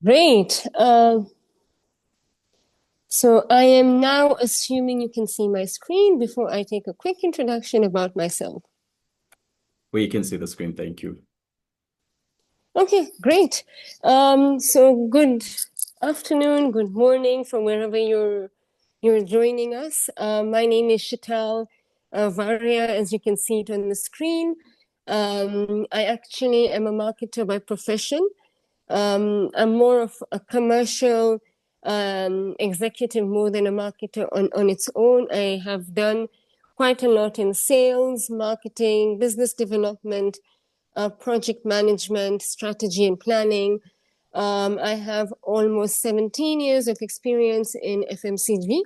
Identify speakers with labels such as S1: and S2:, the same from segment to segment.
S1: Great. So I am now assuming you can see my screen before I take a quick introduction about myself.
S2: We can see the screen, thank you.
S1: Okay, great. So good afternoon, good morning from wherever you're joining us. My name is Shital Varia, as you can see it on the screen. I actually am a marketer by profession. I'm more of a commercial executive more than a marketer on its own. I have done quite a lot in sales, marketing, business development, project management, strategy and planning. I have almost 17 years of experience in FMCG.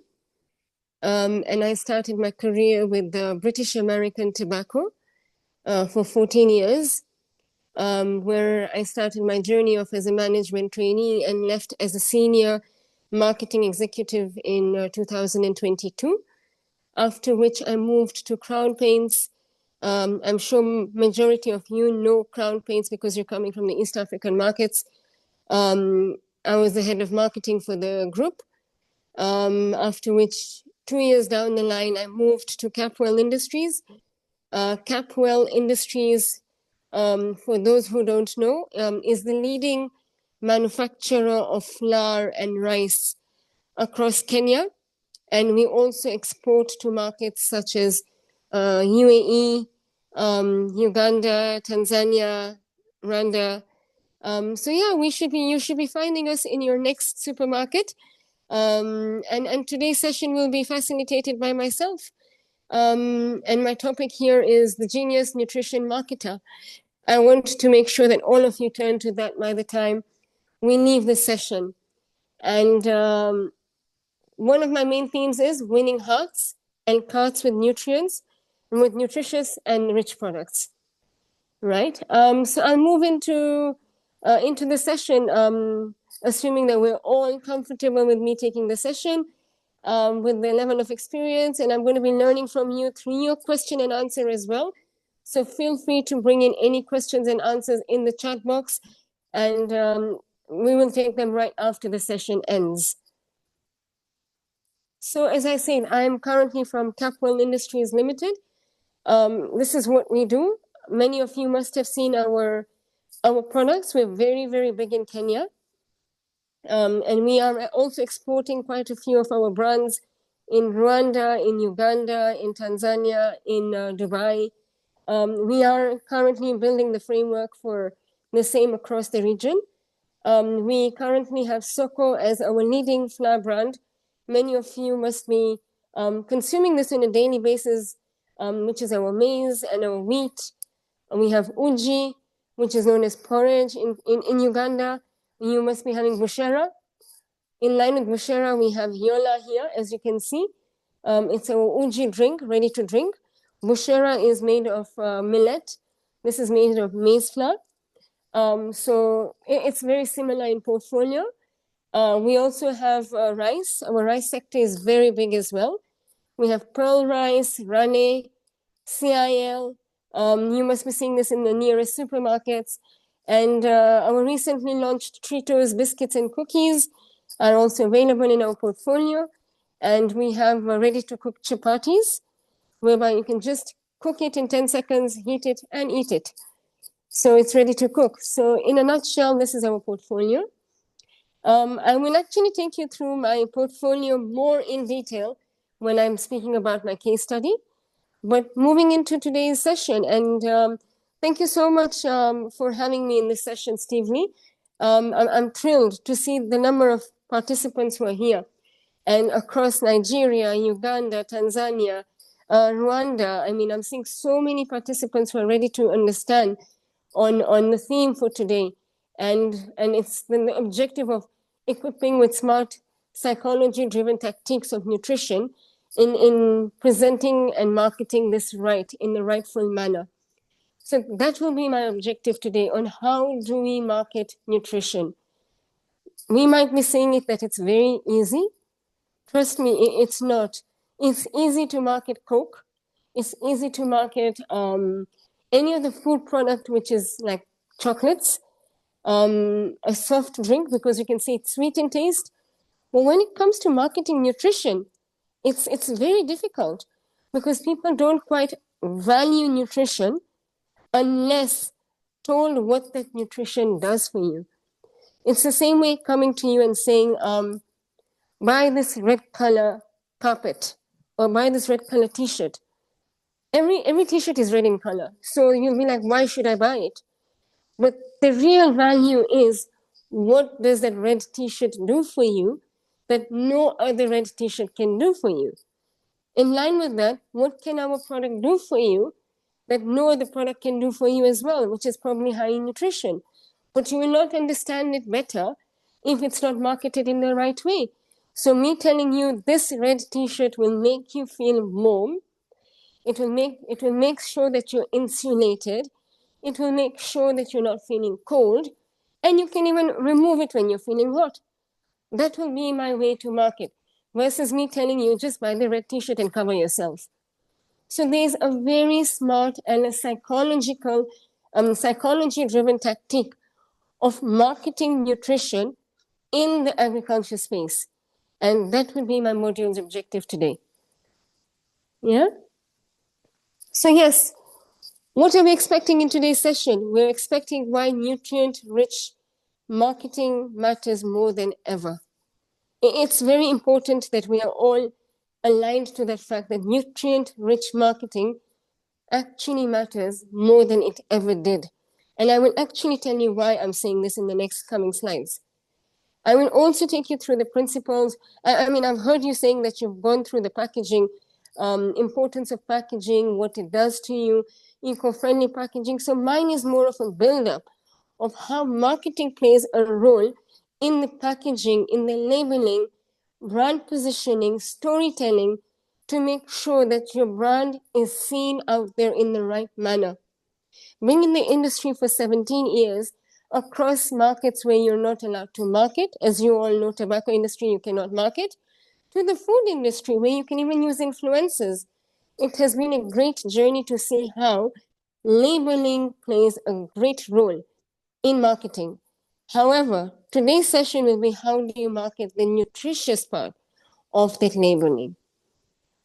S1: And I started my career with the British American Tobacco for 14 years. Where I started my journey off as a management trainee and left as a senior marketing executive in 2022, after which I moved to Crown Paints. I'm sure majority of you know Crown Paints because you're coming from the East African markets. I was the head of marketing for the group, after which 2 years down the line, I moved to Capwell Industries. Capwell Industries, for those who don't know, is the leading manufacturer of flour and rice across Kenya. And we also export to markets such as UAE, Uganda, Tanzania, Rwanda. So yeah, you should be finding us in your next supermarket. And today's session will be facilitated by myself. And my topic here is the Genius Nutrition Marketer. I want to make sure that all of you turn to that by the time we leave the session. And one of my main themes is winning hearts and carts with nutrients, and with nutritious and rich products. Right. So I'll move into the session, assuming that we're all comfortable with me taking the session, with the level of experience, and I'm going to be learning from you through your question and answer as well. So feel free to bring in any questions and answers in the chat box, and we will take them right after the session ends. So as I said, I'm currently from Capwell Industries Limited. This is what we do. Many of you must have seen our products. We're very, very big in Kenya. And we are also exporting quite a few of our brands in Rwanda, in Uganda, in Tanzania, in Dubai. We are currently building the framework for the same across the region. We currently have Soko as our leading flour brand. Many of you must be consuming this on a daily basis, which is our maize and our wheat. And we have uji, which is known as porridge in Uganda. You must be having bushera. In line with bushera, we have yola here, as you can see. It's our uji drink, ready to drink. Bushera is made of millet. This is made of maize flour. So it's very similar in portfolio. We also have rice. Our rice sector is very big as well. We have pearl rice, rane, CIL. You must be seeing this in the nearest supermarkets. And our recently launched Tritos biscuits and cookies are also available in our portfolio. And we have ready-to-cook chapatis, whereby you can just cook it in 10 seconds, heat it, and eat it. So it's ready to cook. So in a nutshell, this is our portfolio. I will actually take you through my portfolio more in detail when I'm speaking about my case study. But moving into today's session, and thank you so much for having me in this session, Steve Lee. I'm thrilled to see the number of participants who are here, and across Nigeria, Uganda, Tanzania, Rwanda. I mean, I'm seeing so many participants who are ready to understand on the theme for today, and it's the objective of equipping with smart psychology-driven tactics of nutrition in presenting and marketing this right in the rightful manner. So that will be my objective today on how do we market nutrition. We might be saying it that it's very easy. Trust me, it's not. It's easy to market Coke. It's easy to market any other food product which is like chocolates. a soft drink because you can say it's sweet in taste. But when it comes to marketing nutrition, it's very difficult because people don't quite value nutrition unless told what that nutrition does for you. It's the same way coming to you and saying, buy this red color carpet or buy this red color t-shirt. Every t-shirt is red in color. So you'll be like, why should I buy it? But the real value is, what does that red t-shirt do for you that no other red t-shirt can do for you? In line with that, what can our product do for you that no other product can do for you as well, which is probably high in nutrition? But you will not understand it better if it's not marketed in the right way. So me telling you this red t-shirt will make you feel warm, it will make sure that you're insulated, it will make sure that you're not feeling cold, and you can even remove it when you're feeling hot. That will be my way to market, versus me telling you just buy the red t-shirt and cover yourself. So there's a very smart and a psychology-driven tactic of marketing nutrition in the agriculture space. And that would be my module's objective today. Yeah? So yes, what are we expecting in today's session? We're expecting why nutrient-rich marketing matters more than ever. It's very important that we are all aligned to the fact that nutrient-rich marketing actually matters more than it ever did. And I will actually tell you why I'm saying this in the next coming slides. I will also take you through the principles. I mean, I've heard you saying that you've gone through the packaging, importance of packaging, what it does to you, eco-friendly packaging. So mine is more of a build-up of how marketing plays a role in the packaging, in the labeling, brand positioning, storytelling, to make sure that your brand is seen out there in the right manner. Being in the industry for 17 years, across markets where you're not allowed to market, as you all know, tobacco industry, you cannot market, to the food industry where you can even use influencers. It has been a great journey to see how labeling plays a great role in marketing. However, today's session will be how do you market the nutritious part of that labeling,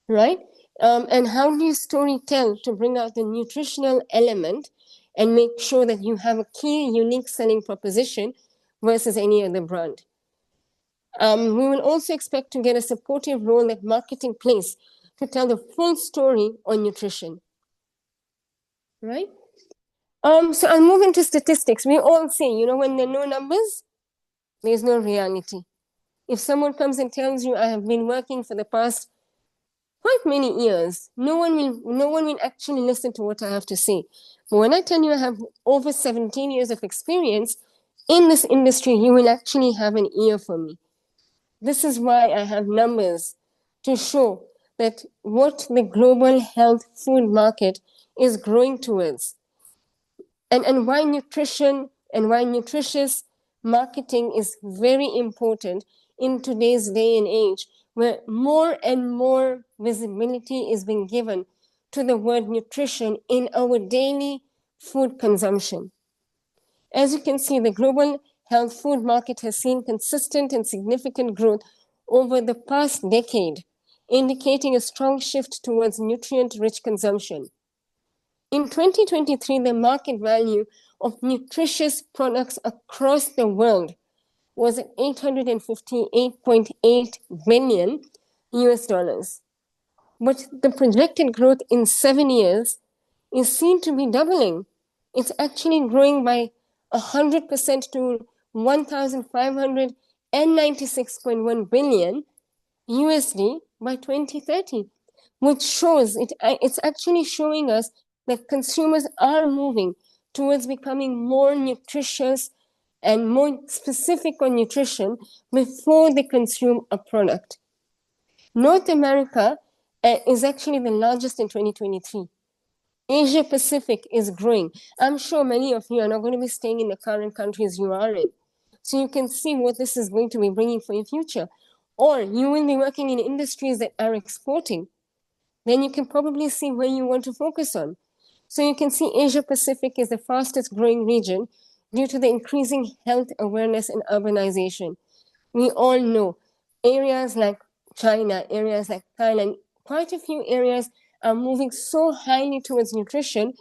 S1: right? And how do you story tell to bring out the nutritional element and make sure that you have a key, unique selling proposition versus any other brand? We will also expect to get a supportive role that marketing plays to tell the full story on nutrition, right? So I'll move into statistics. We all say, when there are no numbers, there's no reality. If someone comes and tells you, I have been working for the past quite many years, no one will actually listen to what I have to say. But when I tell you I have over 17 years of experience in this industry, you will actually have an ear for me. This is why I have numbers to show that what the global health food market is growing towards, and why nutrition and why nutritious marketing is very important in today's day and age, where more and more visibility is being given to the word nutrition in our daily food consumption. As you can see, the global health food market has seen consistent and significant growth over the past decade, indicating a strong shift towards nutrient-rich consumption. In 2023, the market value of nutritious products across the world was at $858.8 billion US dollars. But the projected growth in 7 years is seen to be doubling. It's actually growing by 100% to 1,596.1 billion USD by 2030, which shows it's actually showing us that consumers are moving towards becoming more nutritious and more specific on nutrition before they consume a product. North America is actually the largest in 2023. Asia Pacific is growing. I'm sure many of you are not going to be staying in the current countries you are in. So you can see what this is going to be bringing for your future. Or you will be working in industries that are exporting. Then you can probably see where you want to focus on. So you can see Asia Pacific is the fastest growing region due to the increasing health awareness and urbanization. We all know areas like China, areas like Thailand, quite a few areas are moving so highly towards nutrition.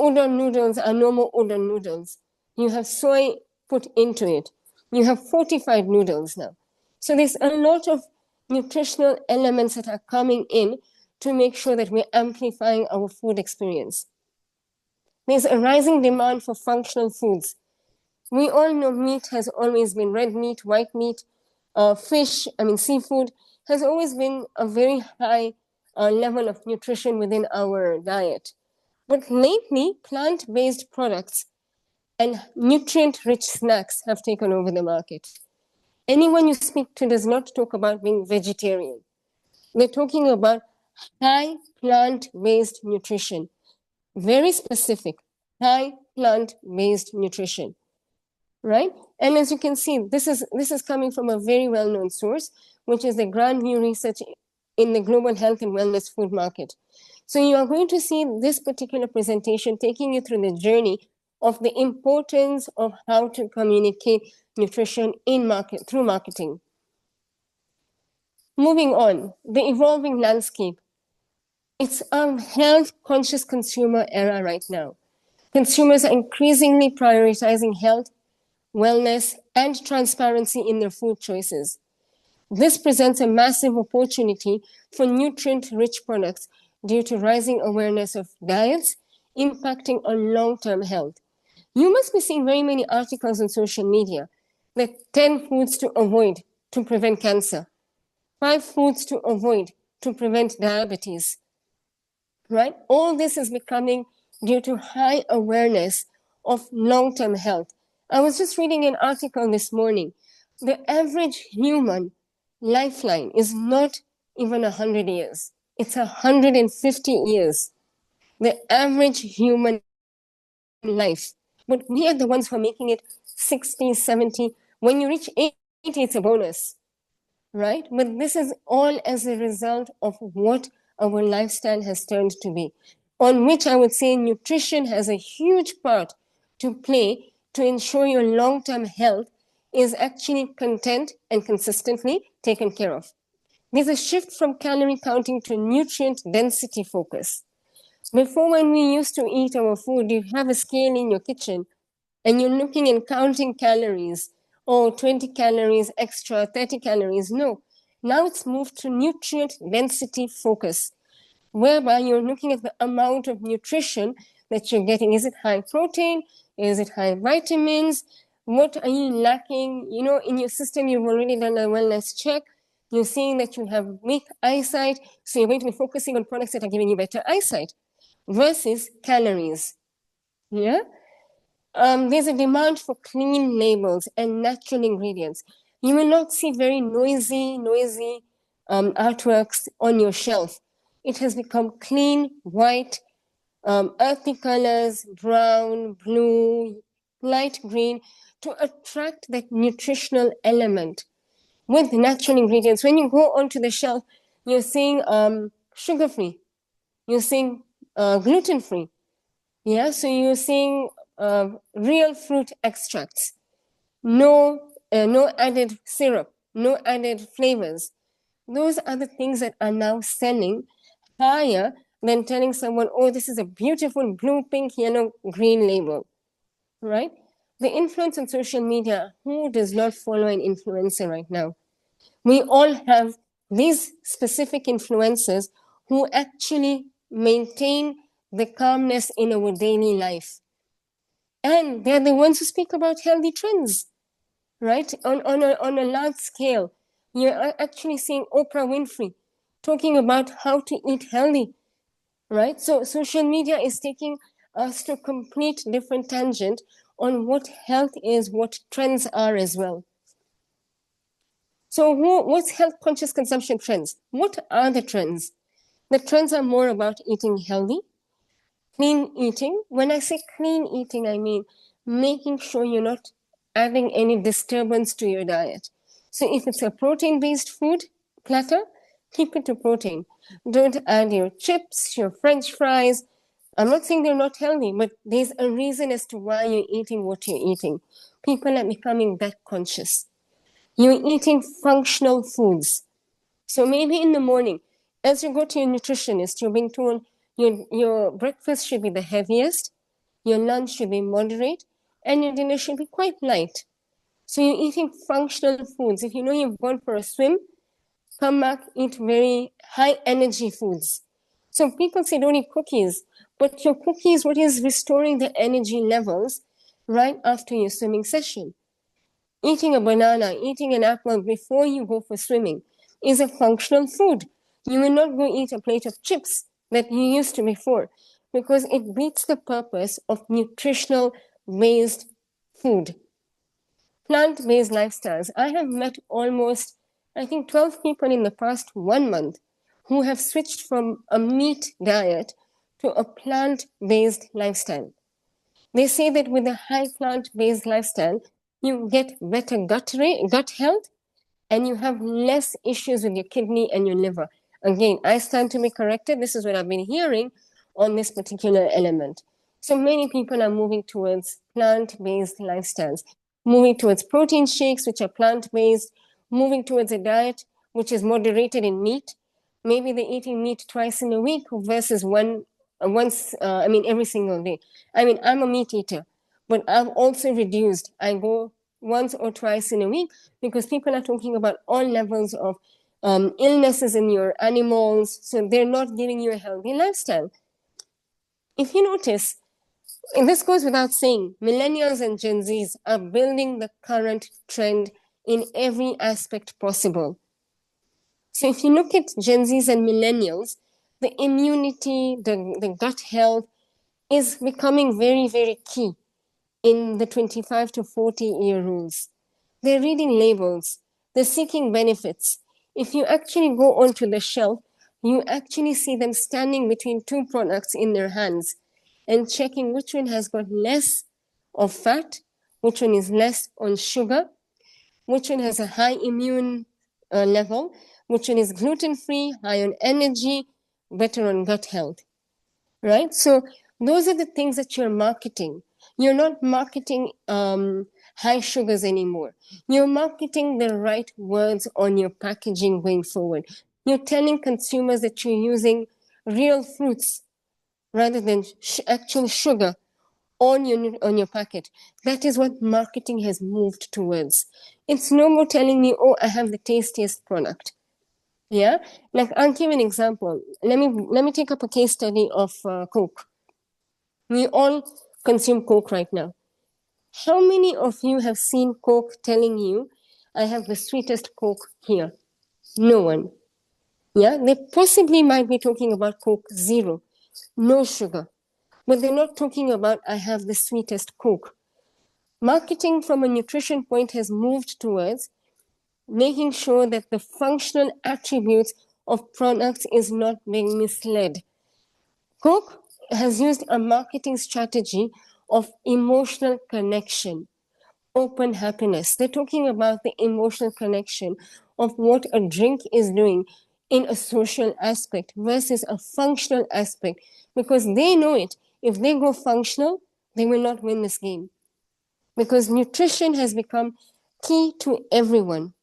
S1: Udon noodles are no more udon noodles. You have soy put into it. You have fortified noodles now. So there's a lot of nutritional elements that are coming in to make sure that we're amplifying our food experience. There's a rising demand for functional foods. We all know meat has always been red meat, white meat, seafood has always been a very high level of nutrition within our diet. But lately, plant-based products and nutrient-rich snacks have taken over the market. Anyone you speak to does not talk about being vegetarian. They're talking about high plant-based nutrition, very specific, high plant-based nutrition, right? And as you can see, this is coming from a very well-known source, which is the Grand View Research in the global health and wellness food market. So you are going to see this particular presentation taking you through the journey of the importance of how to communicate nutrition in market through marketing. Moving on, the evolving landscape. It's a health-conscious consumer era right now. Consumers are increasingly prioritizing health, wellness, and transparency in their food choices. This presents a massive opportunity for nutrient-rich products due to rising awareness of diets impacting on long-term health. You must be seeing very many articles on social media, like 10 foods to avoid to prevent cancer, 5 foods to avoid to prevent diabetes, right? All this is becoming due to high awareness of long-term health. I was just reading an article this morning. The average human lifeline is not even 100 years. It's 150 years. The average human life. But we are the ones who are making it 60, 70. When you reach 80, it's a bonus, right? But this is all as a result of what our lifestyle has turned to be, on which I would say nutrition has a huge part to play to ensure your long-term health is actually content and consistently taken care of. There's a shift from calorie counting to nutrient density focus. Before, when we used to eat our food, you have a scale in your kitchen and you're looking and counting calories. Oh, 20 calories extra, 30 calories. No. Now it's moved to nutrient density focus, whereby you're looking at the amount of nutrition that you're getting. Is it high protein? Is it high vitamins? What are you lacking? You know, in your system, you've already done a wellness check. You're seeing that you have weak eyesight, so you're going to be focusing on products that are giving you better eyesight versus calories. Yeah? There's a demand for clean labels and natural ingredients. You will not see very noisy artworks on your shelf. It has become clean, white, earthy colors, brown, blue, light green, to attract that nutritional element with natural ingredients. When you go onto the shelf, you're seeing sugar-free, you're seeing gluten-free. Yeah, so you're seeing real fruit extracts, no added syrup, no added flavors. Those are the things that are now selling higher than telling someone, oh, this is a beautiful blue, pink, yellow, green label, right? The influence on social media, who does not follow an influencer right now? We all have these specific influencers who actually maintain the calmness in our daily life. And they're the ones who speak about healthy trends, right? On a large scale, you're actually seeing Oprah Winfrey talking about how to eat healthy, right? So social media is taking us to a complete different tangent on what health is, what trends are as well. So what's health conscious consumption trends? What are the trends? The trends are more about eating healthy, clean eating. When I say clean eating, I mean making sure you're not adding any disturbance to your diet. So if it's a protein-based food platter, keep it to protein. Don't add your chips, your French fries, I'm not saying they're not healthy, but there's a reason as to why you're eating what you're eating. People are becoming that conscious. You're eating functional foods. So maybe in the morning, as you go to your nutritionist, you're being told your breakfast should be the heaviest, your lunch should be moderate, and your dinner should be quite light. So you're eating functional foods. If you know you've gone for a swim, come back, eat very high energy foods. So people say don't eat cookies, but your cookies, what is restoring the energy levels right after your swimming session? Eating a banana, eating an apple before you go for swimming is a functional food. You will not go eat a plate of chips that you used to before because it beats the purpose of nutritional based food. Plant-based lifestyles. I have met almost, I think, 12 people in the past 1 month who have switched from a meat diet to a plant-based lifestyle. They say that with a high plant-based lifestyle, you get better gut health, and you have less issues with your kidney and your liver. Again, I stand to be corrected. This is what I've been hearing on this particular element. So many people are moving towards plant-based lifestyles, moving towards protein shakes, which are plant-based, moving towards a diet which is moderated in meat. Maybe they're eating meat twice in a week versus every single day. I mean, I'm a meat eater, but I've also reduced. I go once or twice in a week because people are talking about all levels of illnesses in your animals, so they're not giving you a healthy lifestyle. If you notice, and this goes without saying, millennials and Gen Zs are building the current trend in every aspect possible. So if you look at Gen Zs and millennials, the immunity, the gut health is becoming very, very key in the 25 to 40-year rules. They're reading labels, they're seeking benefits. If you actually go onto the shelf, you actually see them standing between two products in their hands and checking which one has got less of fat, which one is less on sugar, which one has a high immune level, which one is gluten-free, high on energy, better on gut health, right? So those are the things that you're marketing. You're not marketing high sugars anymore. You're marketing the right words on your packaging going forward. You're telling consumers that you're using real fruits rather than actual sugar on your packet. That is what marketing has moved towards. It's no more telling me, oh, I have the tastiest product. Yeah, like I'll give an example. Let me take up a case study of Coke. We all consume Coke right now. How many of you have seen Coke telling you, I have the sweetest Coke here? No one. Yeah, they possibly might be talking about Coke Zero, no sugar. But they're not talking about, I have the sweetest Coke. Marketing from a nutrition point has moved towards making sure that the functional attributes of products is not being misled. Coke has used a marketing strategy of emotional connection, open happiness. They're talking about the emotional connection of what a drink is doing in a social aspect versus a functional aspect, because they know it. If they go functional, they will not win this game, because nutrition has become key to everyone,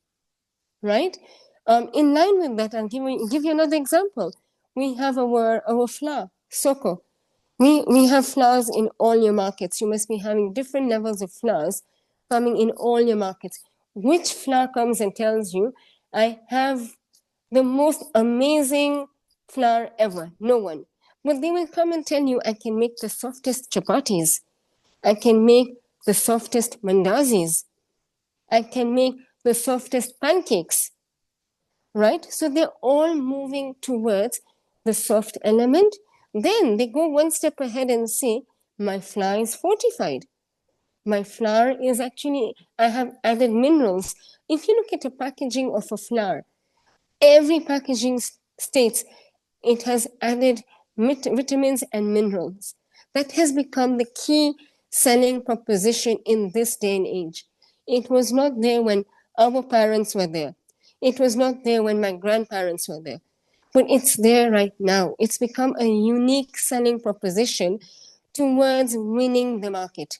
S1: right? In line with that, I'll give you another example. We have our flour, soko. We have flours in all your markets. You must be having different levels of flours coming in all your markets. Which flour comes and tells you, I have the most amazing flour ever? No one. But they will come and tell you, I can make the softest chapatis. I can make the softest mandazis. I can make the softest pancakes, right? So they're all moving towards the soft element. Then they go one step ahead and say, my flour is fortified. My flour is actually, I have added minerals. If you look at the packaging of a flour, every packaging states it has added vitamins and minerals. That has become the key selling proposition in this day and age. It was not there when our parents were there. It was not there when my grandparents were there. but it's there right now. It's become a unique selling proposition towards winning the market.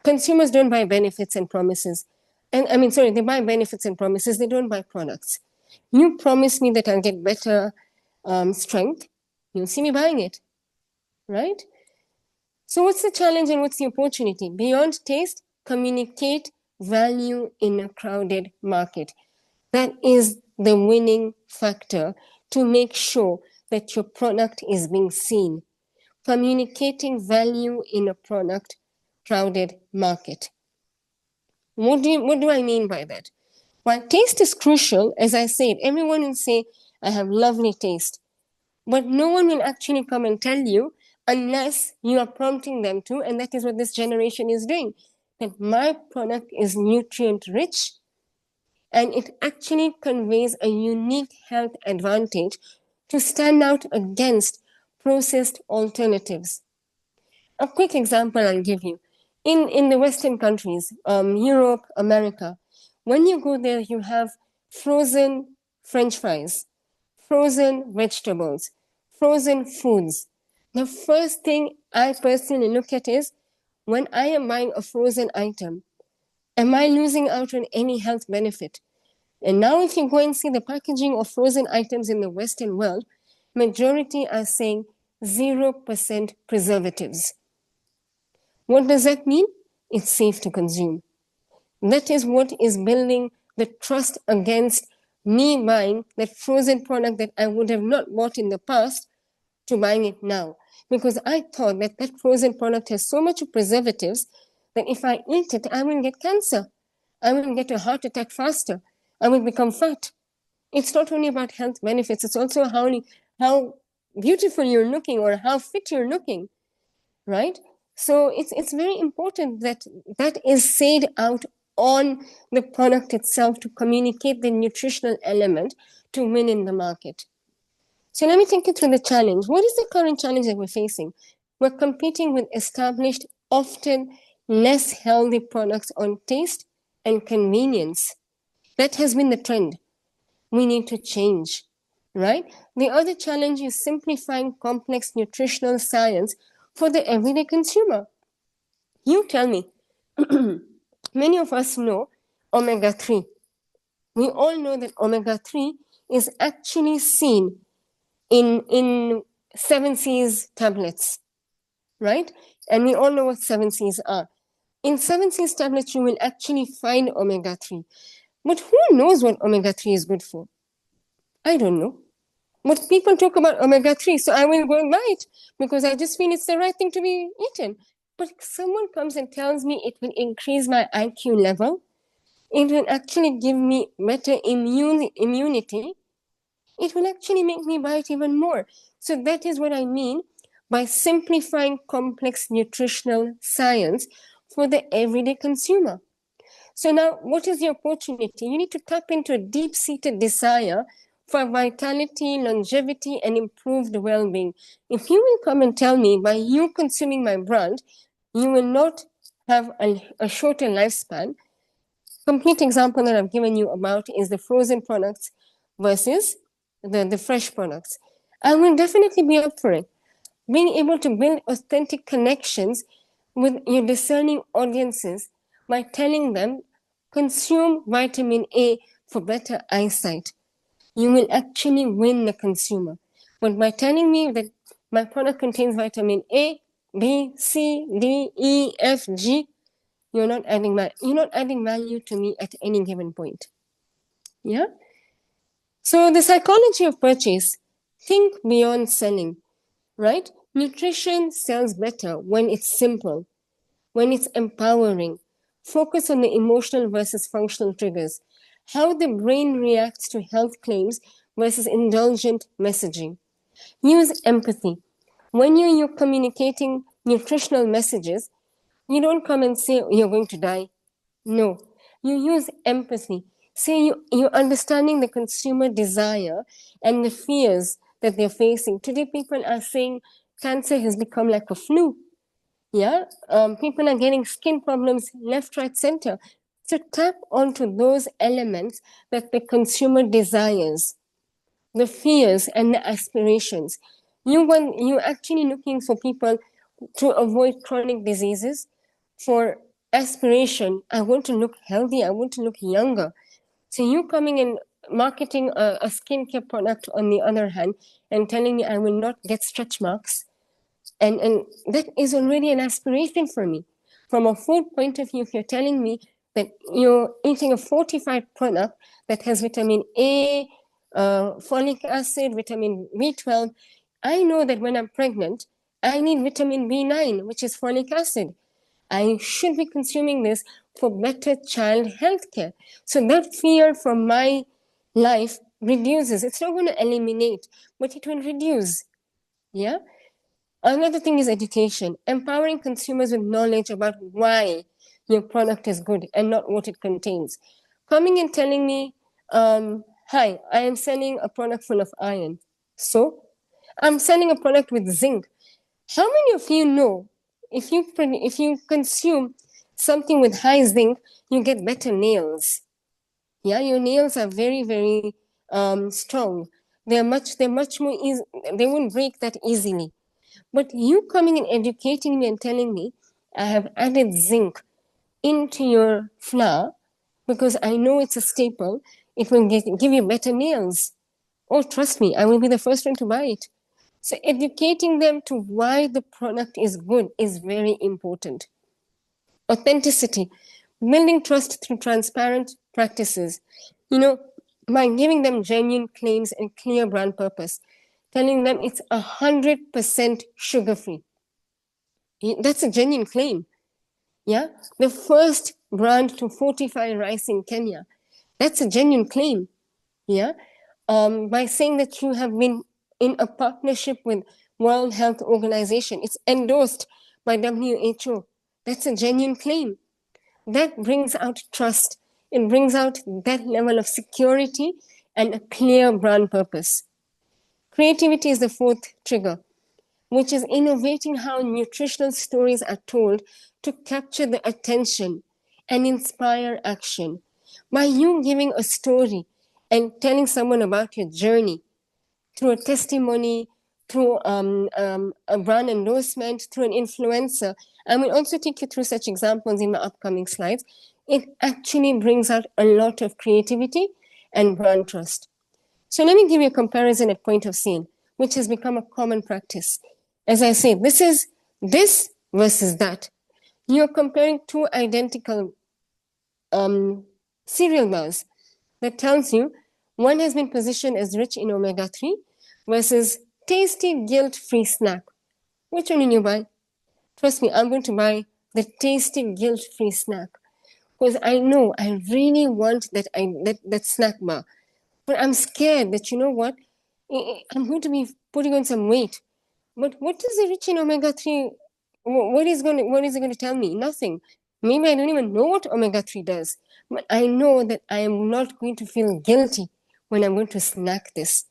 S1: Consumers don't buy benefits and promises. They buy benefits and promises, they don't buy products. You promise me that I'll get better strength, you'll see me buying it, right? So what's the challenge and what's the opportunity? Beyond taste, communicate value in a crowded market. That is the winning factor to make sure that your product is being seen. Communicating value in a product crowded market. What do I mean by that? While taste is crucial, as I said, everyone will say, I have lovely taste. But no one will actually come and tell you unless you are prompting them to, and that is what this generation is doing. That my product is nutrient rich and it actually conveys a unique health advantage to stand out against processed alternatives. A quick example I'll give you. In the Western countries, Europe, America, when you go there, you have frozen French fries, frozen vegetables, frozen foods. The first thing I personally look at is, when I am buying a frozen item, am I losing out on any health benefit? And now if you go and see the packaging of frozen items in the Western world, majority are saying 0% preservatives. What does that mean? It's safe to consume. That is what is building the trust against me buying that frozen product that I would have not bought in the past to buying it now. Because I thought that that frozen product has so much preservatives that if I eat it, I will get cancer. I will get a heart attack faster. I will become fat. It's not only about health benefits, it's also how beautiful you're looking or how fit you're looking, right? So it's very important that that is said out on the product itself to communicate the nutritional element to win in the market. So let me take you through the challenge. What is the current challenge that we're facing? We're competing with established, often less healthy products on taste and convenience. That has been the trend. We need to change, right? The other challenge is simplifying complex nutritional science for the everyday consumer. You tell me, many of us know omega-3. We all know that omega-3 is actually seen in 7C's tablets, right? And we all know what 7C's are. In 7C's tablets, you will actually find omega-3. But who knows what omega-3 is good for? I don't know. But people talk about omega-3, so I will go and buy it because I just feel it's the right thing to be eaten. But if someone comes and tells me it will increase my IQ level, it will actually give me better immunity, it will actually make me buy it even more. So that is what I mean by simplifying complex nutritional science for the everyday consumer. So now, what is the opportunity? You need to tap into a deep-seated desire for vitality, longevity, and improved well-being. If you will come and tell me by you consuming my brand, you will not have a shorter lifespan. Complete example that I've given you about is the frozen products versus the fresh products. I will definitely be up for it. Being able to build authentic connections with your discerning audiences by telling them, consume vitamin A for better eyesight. You will actually win the consumer. But by telling me that my product contains vitamin A, B, C, D, E, F, G, you're not adding value to me at any given point. Yeah? So the psychology of purchase, think beyond selling, right? Nutrition sells better when it's simple, when it's empowering. Focus on the emotional versus functional triggers, how the brain reacts to health claims versus indulgent messaging. Use empathy. When you're communicating nutritional messages, you don't come and say, you're going to die. No, you use empathy. Say you're understanding the consumer desire and the fears that they're facing. Today, people are saying cancer has become like a flu. Yeah, people are getting skin problems left, right, center. So tap onto those elements that the consumer desires. the fears and the aspirations. You're actually looking for people to avoid chronic diseases. For aspiration, I want to look healthy, I want to look younger. So you coming and marketing a skincare product on the other hand and telling me I will not get stretch marks, and that is already an aspiration for me. From a food point of view, if you're telling me that you're eating a fortified product that has vitamin A, folic acid, vitamin B12, I know that when I'm pregnant, I need vitamin B9, which is folic acid. I should be consuming this for better child health care. So that fear from my life reduces. It's not going to eliminate, but it will reduce. Yeah. Another thing is education, empowering consumers with knowledge about why your product is good and not what it contains. Coming and telling me, hi, I am selling a product full of iron. So I'm selling a product with zinc. How many of you know if you consume something with high zinc, you get better nails? Yeah, your nails are very, very strong. They're much more easy. They won't break that easily. But you coming and educating me and telling me I have added zinc into your flour because I know it's a staple, it will give you better nails. Oh, trust me, I will be the first one to buy it. So educating them to why the product is good is very important. Authenticity, building trust through transparent practices. You know, by giving them genuine claims and clear brand purpose, telling them it's 100% sugar-free. That's a genuine claim. Yeah. The first brand to fortify rice in Kenya. That's a genuine claim. Yeah. By saying that you have been in a partnership with World Health Organization, it's endorsed by WHO. That's a genuine claim. That brings out trust. It brings out that level of security and a clear brand purpose. Creativity is the fourth trigger, which is innovating how nutritional stories are told to capture the attention and inspire action. By you giving a story and telling someone about your journey through a testimony, through a brand endorsement, through an influencer, I will also take you through such examples in my upcoming slides. It actually brings out a lot of creativity and brand trust. So let me give you a comparison at point of sale, which has become a common practice. As I say, this is this versus that. You're comparing two identical cereal bars that tells you one has been positioned as rich in omega-3 versus tasty guilt-free snack. Which one will you buy? Trust me, I'm going to buy the tasty guilt-free snack because I know I really want that snack bar. But I'm scared that, you know what, I'm going to be putting on some weight. But what is the rich in omega-3? What is it going to tell me? Nothing. Maybe I don't even know what omega-3 does. But I know that I am not going to feel guilty when I'm going to snack this.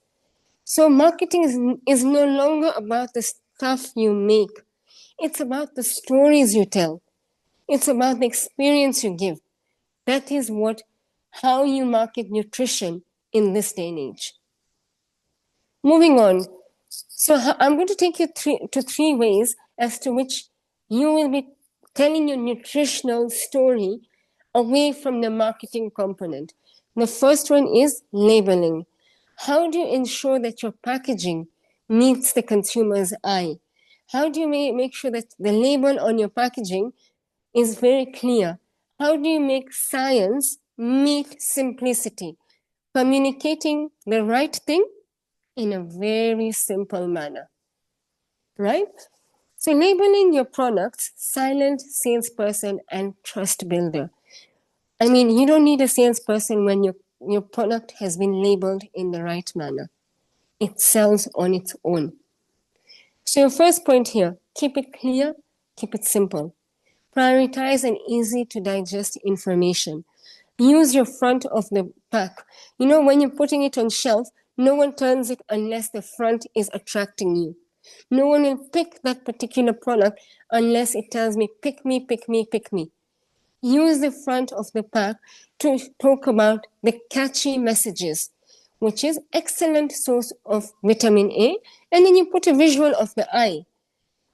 S1: So marketing is no longer about the stuff you make. It's about the stories you tell. It's about the experience you give. That is how you market nutrition in this day and age. Moving on. So I'm going to take you to three ways as to which you will be telling your nutritional story away from the marketing component. The first one is labeling. How do you ensure that your packaging meets the consumer's eye? How do you make sure that the label on your packaging is very clear? How do you make science meet simplicity? Communicating the right thing in a very simple manner, right? So labeling your products, silent salesperson and trust builder. I mean, you don't need a salesperson when your product has been labeled in the right manner. It sells on its own. So your first point here, keep it clear, keep it simple. Prioritize an easy to digest information. Use your front of the pack. You know, when you're putting it on shelf, no one turns it unless the front is attracting you. No one will pick that particular product unless it tells me, pick me, pick me, pick me. Use the front of the pack to talk about the catchy messages. which is excellent source of vitamin A, and then you put a visual of the eye.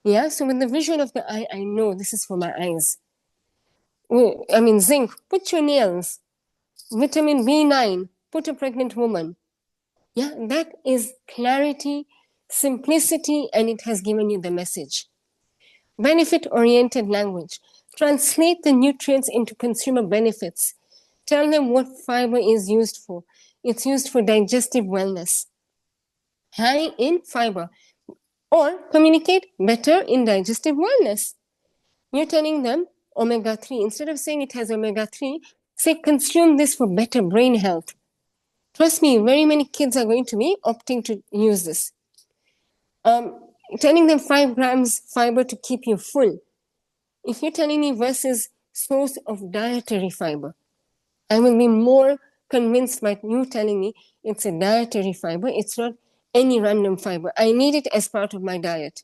S1: Yeah, so with the visual of the eye, I know this is for my eyes. I mean, zinc, put your nails. Vitamin B9, put a pregnant woman. Yeah, that is clarity, simplicity, and it has given you the message. Benefit-oriented language. Translate the nutrients into consumer benefits. Tell them what fiber is used for. It's used for digestive wellness. High in fiber. Or communicate better in digestive wellness. You're telling them omega-3. Instead of saying it has omega-3, say consume this for better brain health. Trust me, very many kids are going to be opting to use this. Telling them 5 grams fiber to keep you full. If you're telling me versus source of dietary fiber, I will be more convinced by you telling me it's a dietary fiber. It's not any random fiber. I need it as part of my diet.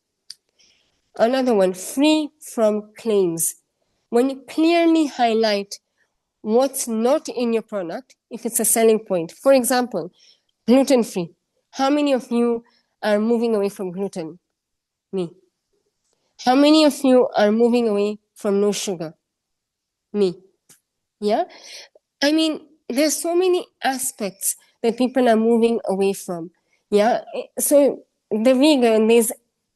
S1: Another one, free from claims. When you clearly highlight what's not in your product, if it's a selling point. For example, gluten-free. How many of you are moving away from gluten? Me. How many of you are moving away from no sugar? Me. Yeah? I mean, there's so many aspects that people are moving away from. Yeah? So the vegan, there's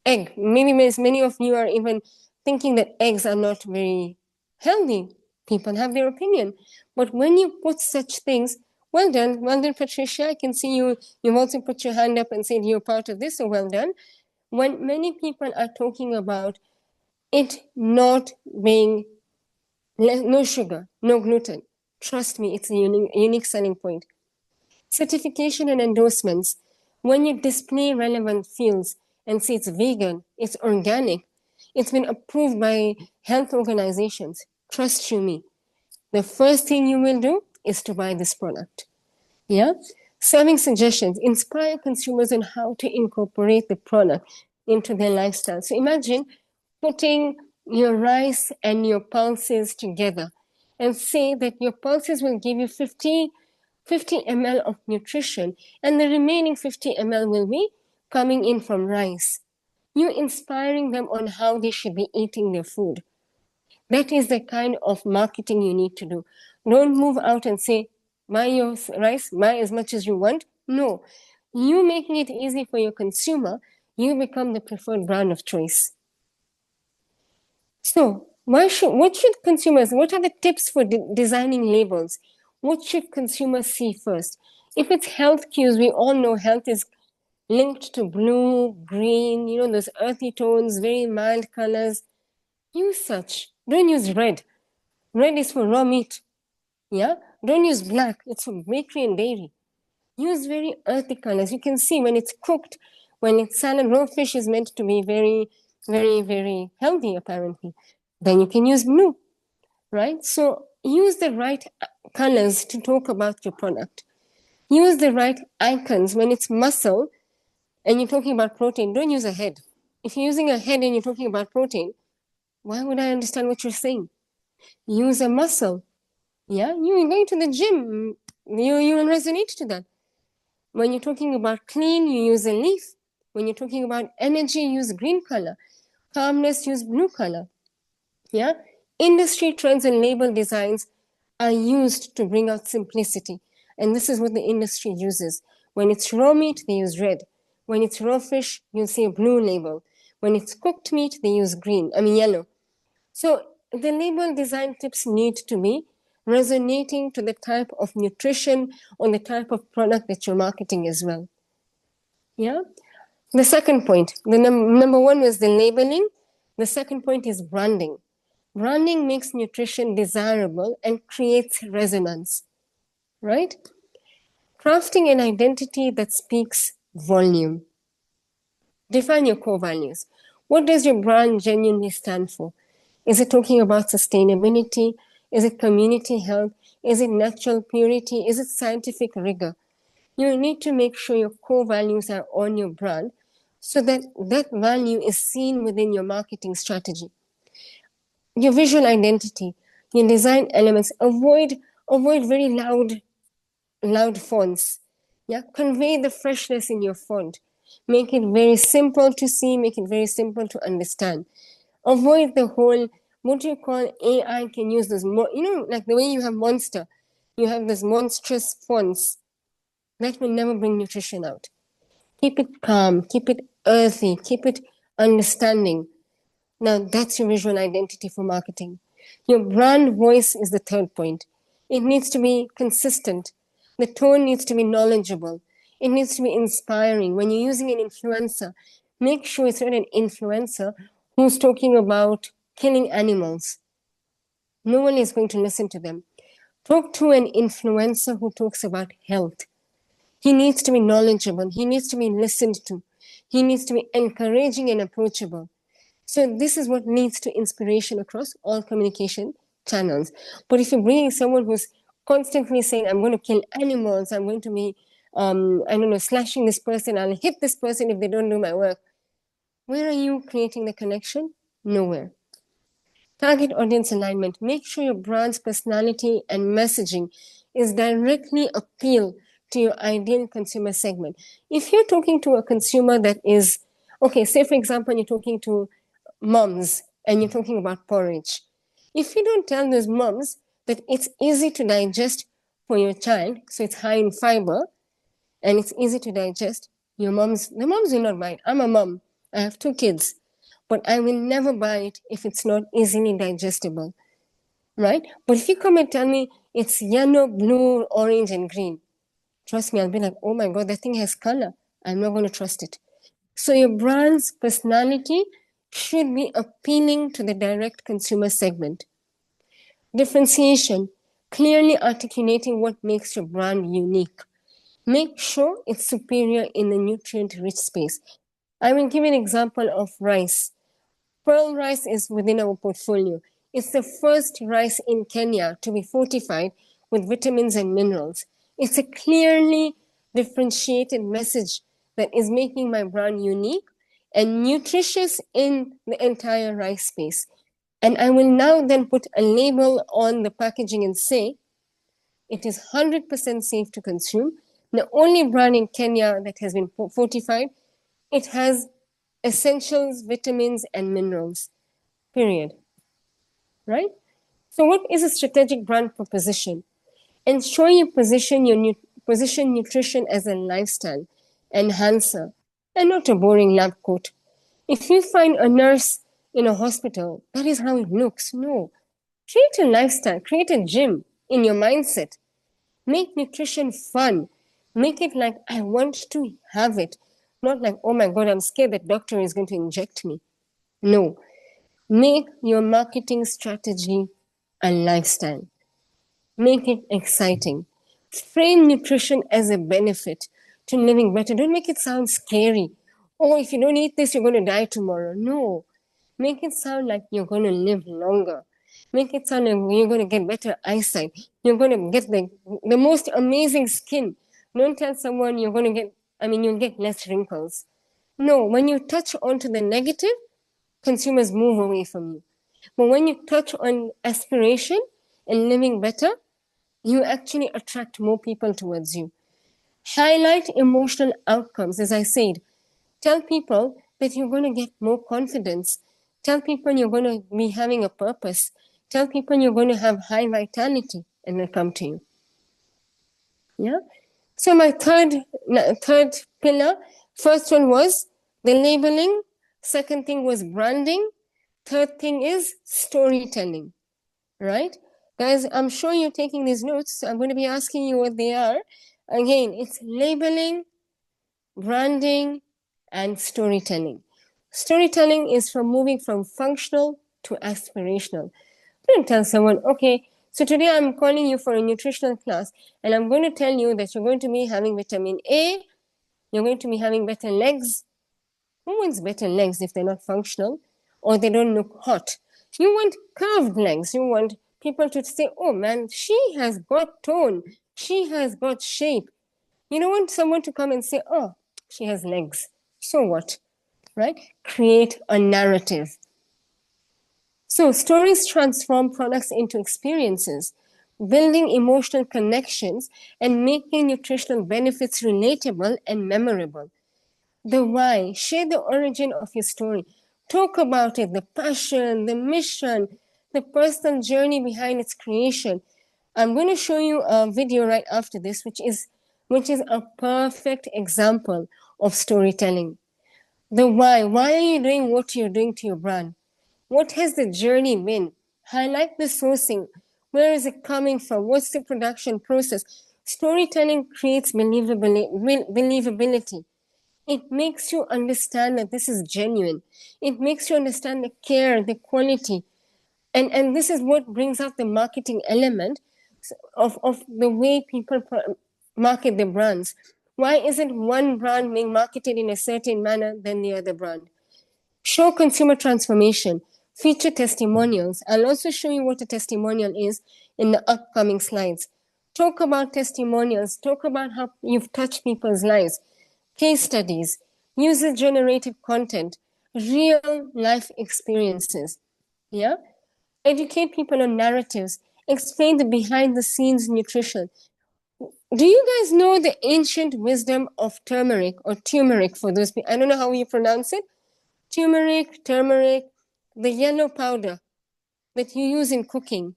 S1: egg. Maybe many of you are even thinking that eggs are not very healthy. People have their opinion. But when you put such things, well done, Patricia. I can see you've also put your hand up and said you're part of this, so well done. When many people are talking about it not being no sugar, no gluten, trust me, it's a unique selling point. Certification and endorsements. When you display relevant fields and say it's vegan, it's organic, it's been approved by health organizations, trust you me, the first thing you will do is to buy this product. Yeah? Serving suggestions, inspire consumers on how to incorporate the product into their lifestyle. So imagine putting your rice and your pulses together and say that your pulses will give you 50 ml of nutrition and the remaining 50 ml will be coming in from rice. You're inspiring them on how they should be eating their food. That is the kind of marketing you need to do. Don't move out and say, buy your rice, buy as much as you want. No, you making it easy for your consumer, you become the preferred brand of choice. So, what should consumers, what are the tips for designing labels? What should consumers see first? If it's health cues, we all know health is linked to blue, green, those earthy tones, very mild colors. Use such. Don't use red. Red is for raw meat. Yeah? Don't use black. It's for bakery and dairy. Use very earthy colors. You can see when it's cooked, when it's salad, raw fish is meant to be very, very, very healthy, apparently. Then you can use blue, right? So use the right colors to talk about your product. Use the right icons. When it's muscle and you're talking about protein, don't use a head. If you're using a head and you're talking about protein, why would I understand what you're saying? Use a muscle. Yeah, you're going to the gym. You will resonate to that. When you're talking about clean, you use a leaf. When you're talking about energy, use green color. Calmness, use blue color. Yeah, industry trends and label designs are used to bring out simplicity. And this is what the industry uses. When it's raw meat, they use red. When it's raw fish, you'll see a blue label. When it's cooked meat, they use yellow. So the label design tips need to be resonating to the type of nutrition or the type of product that you're marketing as well. Yeah. The second point, the number one was the labeling. The second point is branding. Branding makes nutrition desirable and creates resonance, right? Crafting an identity that speaks volume. Define your core values. What does your brand genuinely stand for? Is it talking about sustainability? Is it community health? Is it natural purity? Is it scientific rigor? You need to make sure your core values are on your brand so that that value is seen within your marketing strategy. Your visual identity, your design elements, avoid very loud fonts. Yeah, convey the freshness in your font. Make it very simple to see, make it very simple to understand. Avoid the whole, what do you call, AI can use this, like the way you have Monster, you have this monstrous fonts. That will never bring nutrition out. Keep it calm, keep it earthy, keep it understanding. Now that's your visual identity for marketing. Your brand voice is the third point. It needs to be consistent. The tone needs to be knowledgeable. It needs to be inspiring. When you're using an influencer, make sure it's not an influencer who's talking about killing animals. No one is going to listen to them. Talk to an influencer who talks about health. He needs to be knowledgeable. He needs to be listened to. He needs to be encouraging and approachable. So this is what leads to inspiration across all communication channels. But if you're bringing someone who's constantly saying, I'm going to kill animals, I'm going to be, slashing this person, I'll hit this person if they don't do my work, where are you creating the connection? Nowhere. Target audience alignment. Make sure your brand's personality and messaging is directly appeal to your ideal consumer segment. If you're talking to a consumer that is, okay, say for example, you're talking to moms and you're talking about porridge. If you don't tell those moms that it's easy to digest for your child, so it's high in fiber and it's easy to digest, the moms will not buy it. I'm a mom. I have 2 kids, but I will never buy it if it's not easily digestible, right? But if you come and tell me it's yellow, blue, orange, and green, trust me, I'll be like, oh my God, that thing has color. I'm not going to trust it. So your brand's personality should be appealing to the direct consumer segment. Differentiation, clearly articulating what makes your brand unique. Make sure it's superior in the nutrient-rich space. I will give you an example of rice. Pearl rice is within our portfolio. It's the first rice in Kenya to be fortified with vitamins and minerals. It's a clearly differentiated message that is making my brand unique and nutritious in the entire rice space. And I will now then put a label on the packaging and say, it is 100% safe to consume. The only brand in Kenya that has been fortified, it has essentials, vitamins, and minerals, period. Right? So what is a strategic brand proposition? Ensure you position nutrition as a lifestyle enhancer and not a boring lab coat. If you find a nurse in a hospital, that is how it looks. No. Create a lifestyle, create a gym in your mindset. Make nutrition fun. Make it like, I want to have it. Not like, oh my God, I'm scared that doctor is going to inject me. No. Make your marketing strategy a lifestyle. Make it exciting. Frame nutrition as a benefit to living better. Don't make it sound scary. Oh, if you don't eat this, you're going to die tomorrow. No. Make it sound like you're going to live longer. Make it sound like you're going to get better eyesight. You're going to get the most amazing skin. Don't tell someone you're going to you'll get less wrinkles. No, when you touch onto the negative, consumers move away from you. But when you touch on aspiration and living better, you actually attract more people towards you. Highlight emotional outcomes, as I said. Tell people that you're going to get more confidence. Tell people you're going to be having a purpose. Tell people you're going to have high vitality, and they'll come to you. Yeah. So my third pillar, first one was the labeling. Second thing was branding. Third thing is storytelling, right? Guys, I'm sure you're taking these notes. So I'm going to be asking you what they are. Again, it's labeling, branding, and storytelling. Storytelling is from moving from functional to aspirational. Don't tell someone, okay, so today I'm calling you for a nutritional class, and I'm going to tell you that you're going to be having vitamin A, you're going to be having better legs. Who wants better legs if they're not functional or they don't look hot? You want curved legs. You want people to say, oh man, she has got tone. She has got shape. You don't want someone to come and say, oh, she has legs. So what? Right? Create a narrative. So stories transform products into experiences. building emotional connections, and making nutritional benefits relatable and memorable. The why, share the origin of your story. Talk about it, the passion, the mission, the personal journey behind its creation. I'm going to show you a video right after this, which is a perfect example of storytelling. The why. Why are you doing what you're doing to your brand? What has the journey been? Highlight the sourcing. Where is it coming from? What's the production process? Storytelling creates believability. It makes you understand that this is genuine. It makes you understand the care, the quality. And this is what brings out the marketing element of the way people market their brands. Why isn't one brand being marketed in a certain manner than the other brand? Show consumer transformation. Feature testimonials. I'll also show you what a testimonial is in the upcoming slides. Talk about testimonials. Talk about how you've touched people's lives. Case studies, user-generated content, real life experiences. Yeah? Educate people on narratives. Explain the behind-the-scenes nutrition. Do you guys know the ancient wisdom of turmeric or turmeric for those people? I don't know how you pronounce it. Turmeric, the yellow powder that you use in cooking.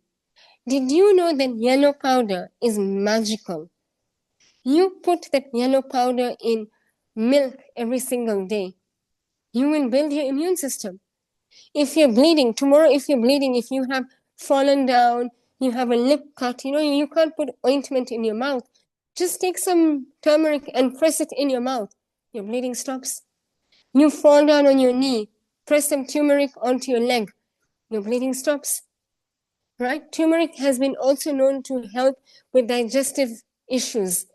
S1: Did you know that yellow powder is magical? You put that yellow powder in milk every single day. You will build your immune system. If you're bleeding, tomorrow, if you're bleeding, if you have fallen down, you have a lip cut, you can't put ointment in your mouth. Just take some turmeric and press it in your mouth. Your bleeding stops. You fall down on your knee, press some turmeric onto your leg. Your bleeding stops. Right? Turmeric has been also known to help with digestive issues.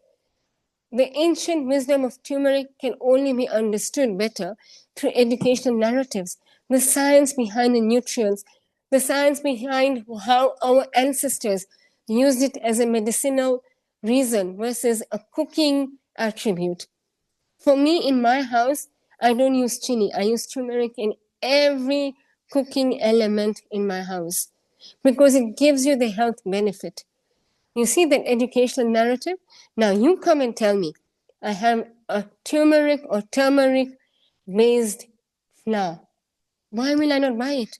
S1: The ancient wisdom of turmeric can only be understood better through educational narratives, the science behind the nutrients, the science behind how our ancestors used it as a medicinal reason versus a cooking attribute. For me, in my house, I don't use chili. I use turmeric in every cooking element in my house because it gives you the health benefit. You see that educational narrative? Now you come and tell me, I have a turmeric based flour. Why will I not buy it?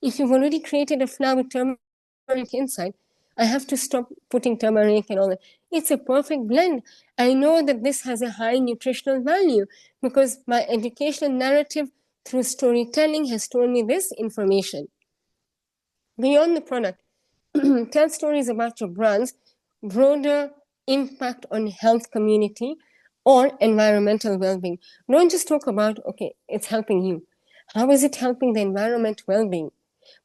S1: If you've already created a flour with turmeric inside, I have to stop putting turmeric and all that. It's a perfect blend. I know that this has a high nutritional value because my educational narrative through storytelling has told me this information. Beyond the product, tell stories about your brand's broader impact on health community or environmental well-being. Don't just talk about, okay, it's helping you. How is it helping the environment well-being?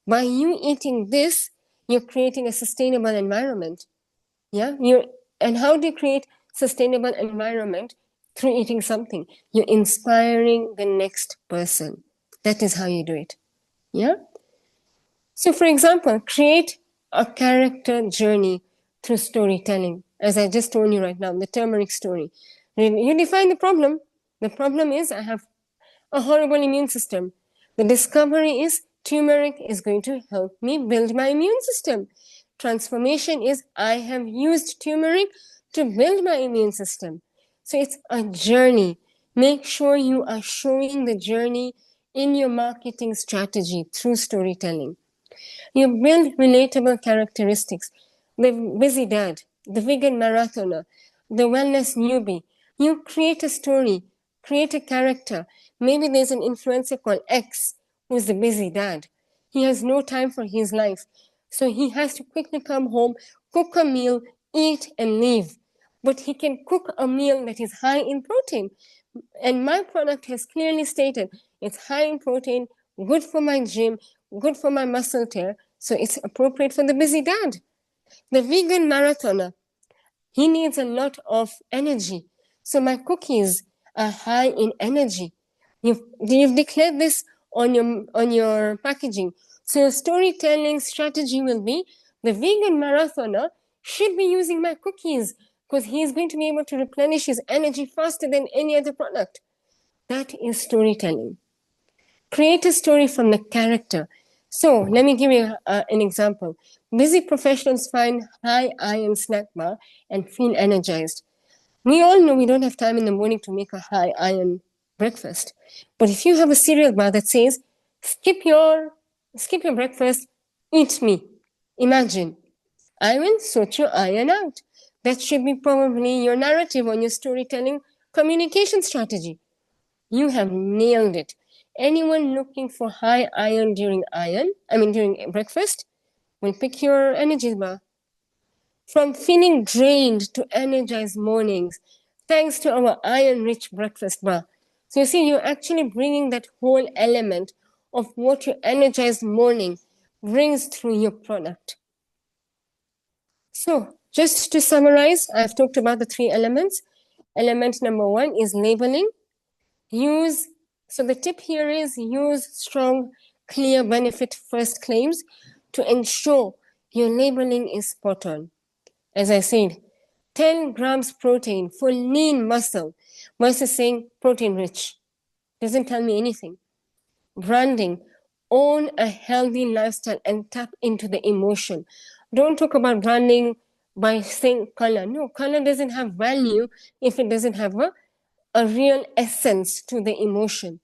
S1: By you eating this, you're creating a sustainable environment. Yeah, and how do you create sustainable environment? Through eating something. You're inspiring the next person. That is how you do it. Yeah. So, for example, create a character journey through storytelling. As I just told you right now, the turmeric story. You define the problem. The problem is I have a horrible immune system. The discovery is turmeric is going to help me build my immune system. Transformation is I have used turmeric to build my immune system. So it's a journey. Make sure you are showing the journey in your marketing strategy through storytelling. You build relatable characteristics. The busy dad, the vegan marathoner, the wellness newbie. You create a story, create a character. Maybe there's an influencer called X who's the busy dad. He has no time for his life. So he has to quickly come home, cook a meal, eat, and leave. But he can cook a meal that is high in protein. And my product has clearly stated it's high in protein, good for my gym, good for my muscle tear, so it's appropriate for the busy dad. The vegan marathoner, he needs a lot of energy. So my cookies are high in energy. You've declared this on your packaging. So your storytelling strategy will be the vegan marathoner should be using my cookies because he is going to be able to replenish his energy faster than any other product. That is storytelling. Create a story from the character. So let me give you an example. Busy professionals find high iron snack bar and feel energized. We all know we don't have time in the morning to make a high iron breakfast. But if you have a cereal bar that says, skip your breakfast, eat me. Imagine. I will sort your iron out. That should be probably your narrative on your storytelling communication strategy. You have nailed it. Anyone looking for high iron during breakfast will pick your energy bar. From feeling drained to energized mornings, thanks to our iron-rich breakfast bar. So you see, you're actually bringing that whole element of what your energized morning brings through your product. So just to summarize, I've talked about the three elements. Element number one is labeling. So the tip here is use strong, clear benefit first claims to ensure your labeling is spot on. As I said, 10 grams protein for lean muscle versus saying protein rich. Doesn't tell me anything. Branding, own a healthy lifestyle and tap into the emotion. Don't talk about branding by saying color. No, color doesn't have value if it doesn't have a real essence to the emotion.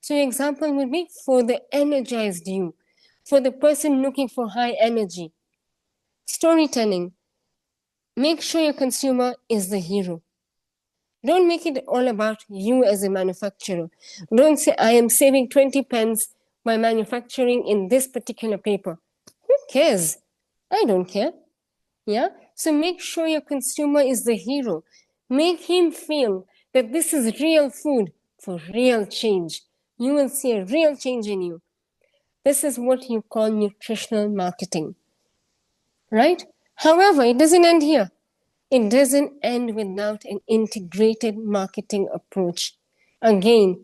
S1: So your example would be for the energized you, for the person looking for high energy. Storytelling, make sure your consumer is the hero. Don't make it all about you as a manufacturer. Don't say, I am saving 20 pence by manufacturing in this particular paper. Who cares? I don't care. Yeah? So make sure your consumer is the hero. Make him feel that this is real food for real change. You will see a real change in you. This is what you call nutritional marketing. Right? However, it doesn't end here. It doesn't end without an integrated marketing approach. Again,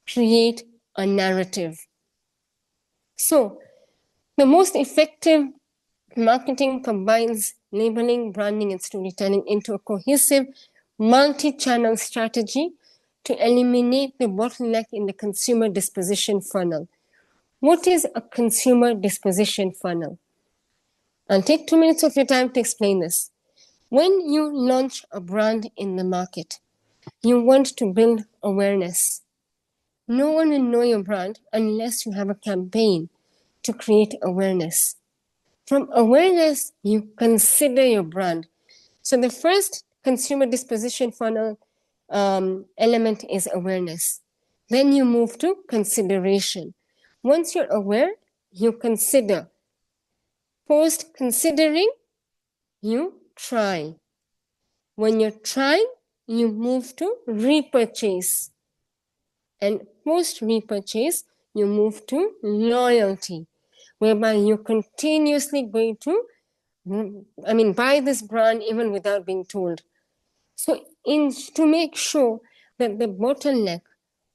S1: create a narrative. So, the most effective marketing combines labeling, branding, and storytelling into a cohesive multi-channel strategy to eliminate the bottleneck in the consumer disposition funnel. What is a consumer disposition funnel? I'll take 2 minutes of your time to explain this. When you launch a brand in the market, you want to build awareness. No one will know your brand unless you have a campaign to create awareness. From awareness, you consider your brand. So the first consumer disposition funnel element is awareness. Then you move to consideration. Once you're aware, you consider. Post considering, you try. When you're trying, you move to repurchase. And post repurchase, you move to loyalty, whereby you're continuously going to, buy this brand even without being told. So to make sure that the bottleneck,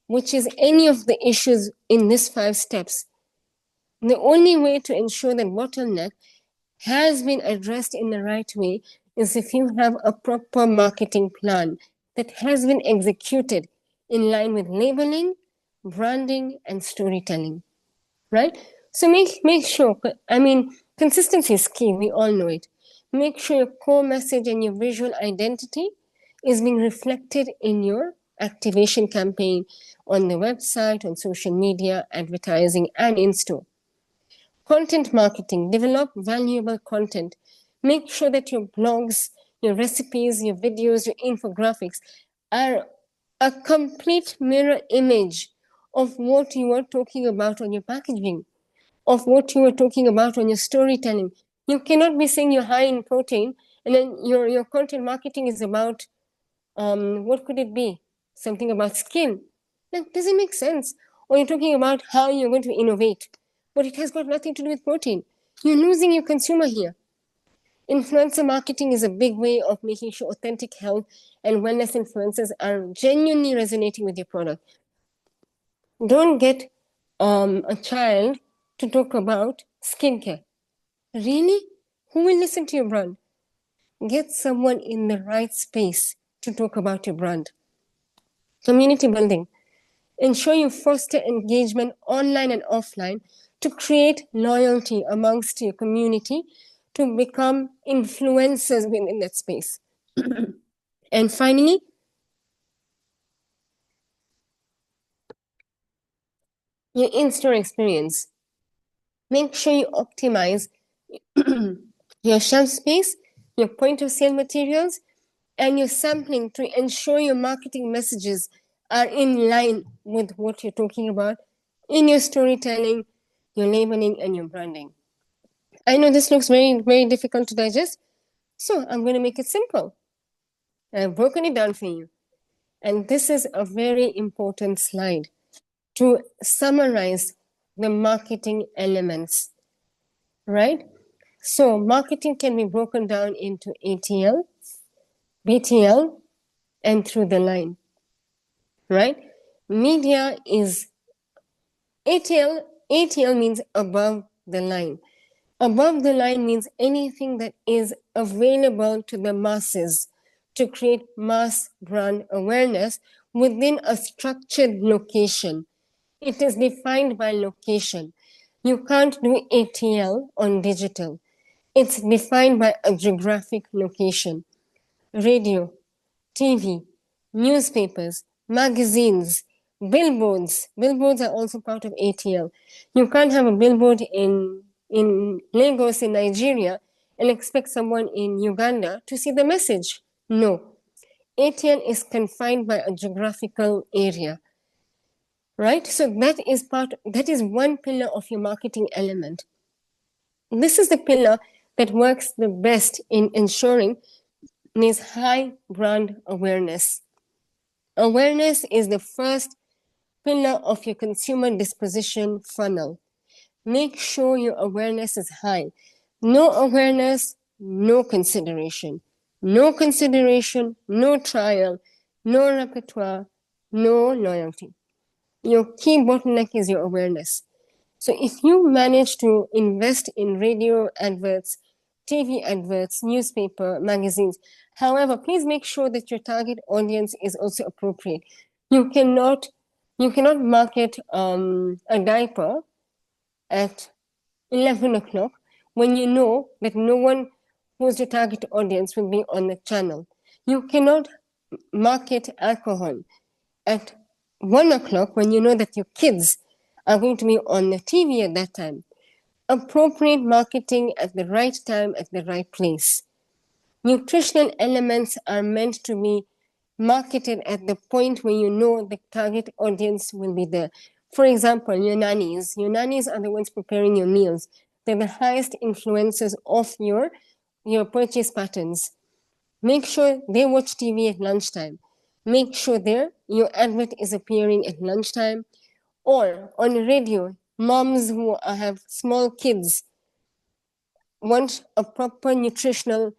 S1: which is any of the issues in these 5 steps, the only way to ensure that bottleneck has been addressed in the right way is if you have a proper marketing plan that has been executed in line with labeling, branding, and storytelling, right? So make sure, consistency is key, we all know it. Make sure your core message and your visual identity is being reflected in your activation campaign on the website, on social media, advertising, and in-store. Content marketing, develop valuable content. Make sure that your blogs, your recipes, your videos, your infographics are a complete mirror image of what you are talking about on your packaging, of what you are talking about on your storytelling. You cannot be saying you're high in protein and then your content marketing is about, what could it be? Something about skin. That doesn't make sense. Or you're talking about how you're going to innovate, but it has got nothing to do with protein. You're losing your consumer here. Influencer marketing is a big way of making sure authentic health and wellness influencers are genuinely resonating with your product. Don't get a child to talk about skincare. Really? Who will listen to your brand? Get someone in the right space to talk about your brand. Community building. Ensure you foster engagement online and offline to create loyalty amongst your community, to become influencers within that space. And finally, your in-store experience. Make sure you optimize your shelf space, your point of sale materials, and your sampling to ensure your marketing messages are in line with what you're talking about in your storytelling, your labeling, and your branding. I know this looks very, very difficult to digest, so I'm going to make it simple. I've broken it down for you. And this is a very important slide to summarize the marketing elements, right? So marketing can be broken down into ATL, BTL, and through the line, right? Media is ATL. ATL means above the line. Above the line means anything that is available to the masses to create mass brand awareness within a structured location. It is defined by location. You can't do ATL on digital. It's defined by a geographic location. Radio, TV, newspapers, magazines, billboards. Billboards are also part of ATL. You can't have a billboard in Lagos in Nigeria and expect someone in Uganda to see the message. No. ATL is confined by a geographical area. Right? So that is one pillar of your marketing element. This is the pillar that works the best in ensuring there's high brand awareness. Awareness is the first pillar of your consumer disposition funnel. Make sure your awareness is high. No awareness, no consideration. No consideration, no trial, no repertoire, no loyalty. Your key bottleneck is your awareness. So if you manage to invest in radio adverts, TV adverts, newspaper, magazines, however, please make sure that your target audience is also appropriate. You cannot market a diaper at 11 o'clock when you know that no one who's your target audience will be on the channel. You cannot market alcohol at 1 o'clock when you know that your kids are going to be on the TV at that time. Appropriate marketing at the right time, at the right place. Nutritional elements are meant to be marketed at the point where you know the target audience will be there. For example, your nannies. Your nannies are the ones preparing your meals. They're the highest influencers of your purchase patterns. Make sure they watch TV at lunchtime. Make sure your advert is appearing at lunchtime. Or on radio, moms who have small kids want a proper nutritional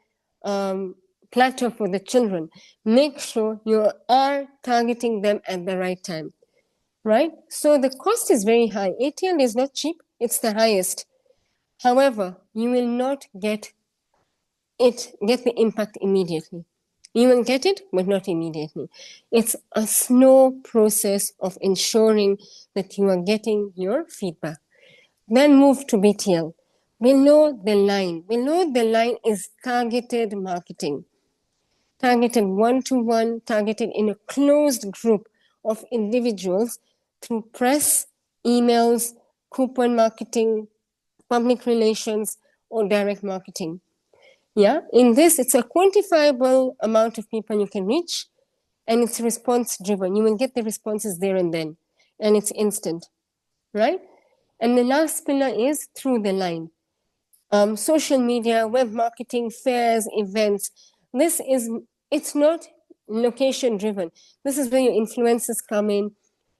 S1: platter for the children. Make sure you are targeting them at the right time, right? So the cost is very high. ATL is not cheap, it's the highest. However, you will not get the impact immediately. You will get it, but not immediately. It's a slow process of ensuring that you are getting your feedback. Then move to BTL. Below the line. Below the line is targeted marketing. Targeted one-to-one, targeted in a closed group of individuals through press, emails, coupon marketing, public relations, or direct marketing. Yeah, in this, it's a quantifiable amount of people you can reach, and it's response driven. You will get the responses there and then, and it's instant, right? And the last pillar is through the line. Social media, web marketing, fairs, events. It's not location driven. This is where your influencers come in.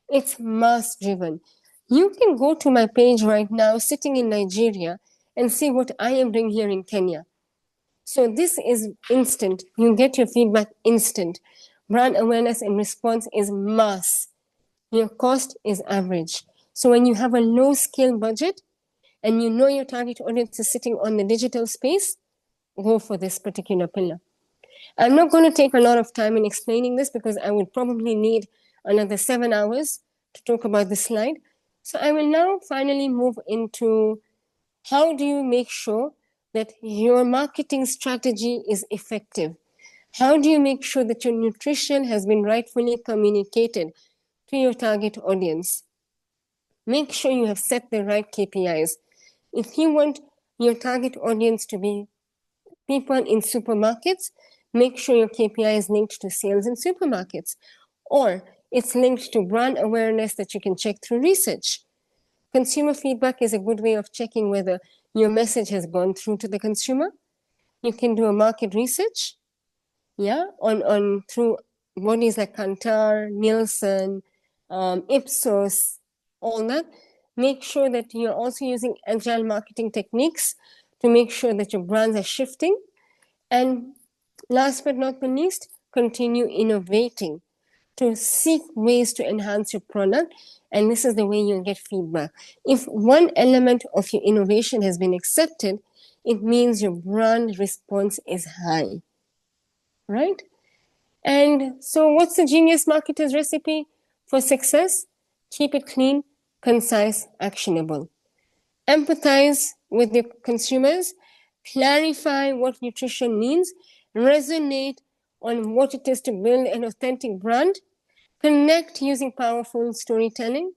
S1: It's mass driven. You can go to my page right now, sitting in Nigeria, and see what I am doing here in Kenya. So this is instant. You get your feedback instant. Brand awareness and response is mass. Your cost is average. So when you have a low scale budget and you know your target audience is sitting on the digital space, go for this particular pillar. I'm not going to take a lot of time in explaining this because I would probably need another 7 hours to talk about this slide. So I will now finally move into how do you make sure that your marketing strategy is effective? How do you make sure that your nutrition has been rightfully communicated to your target audience? Make sure you have set the right KPIs. If you want your target audience to be people in supermarkets, make sure your KPI is linked to sales in supermarkets, or it's linked to brand awareness that you can check through research. Consumer feedback is a good way of checking whether your message has gone through to the consumer. You can do a market research, on through bodies like Kantar, Nielsen, Ipsos, all that. Make sure that you're also using agile marketing techniques to make sure that your brands are shifting. And last but not the least, continue innovating to seek ways to enhance your product. And this is the way you'll get feedback. If one element of your innovation has been accepted, it means your brand response is high, right? And so what's the genius marketer's recipe for success? Keep it clean, concise, actionable. Empathize with your consumers, clarify what nutrition means, resonate on what it is to build an authentic brand, connect using powerful storytelling,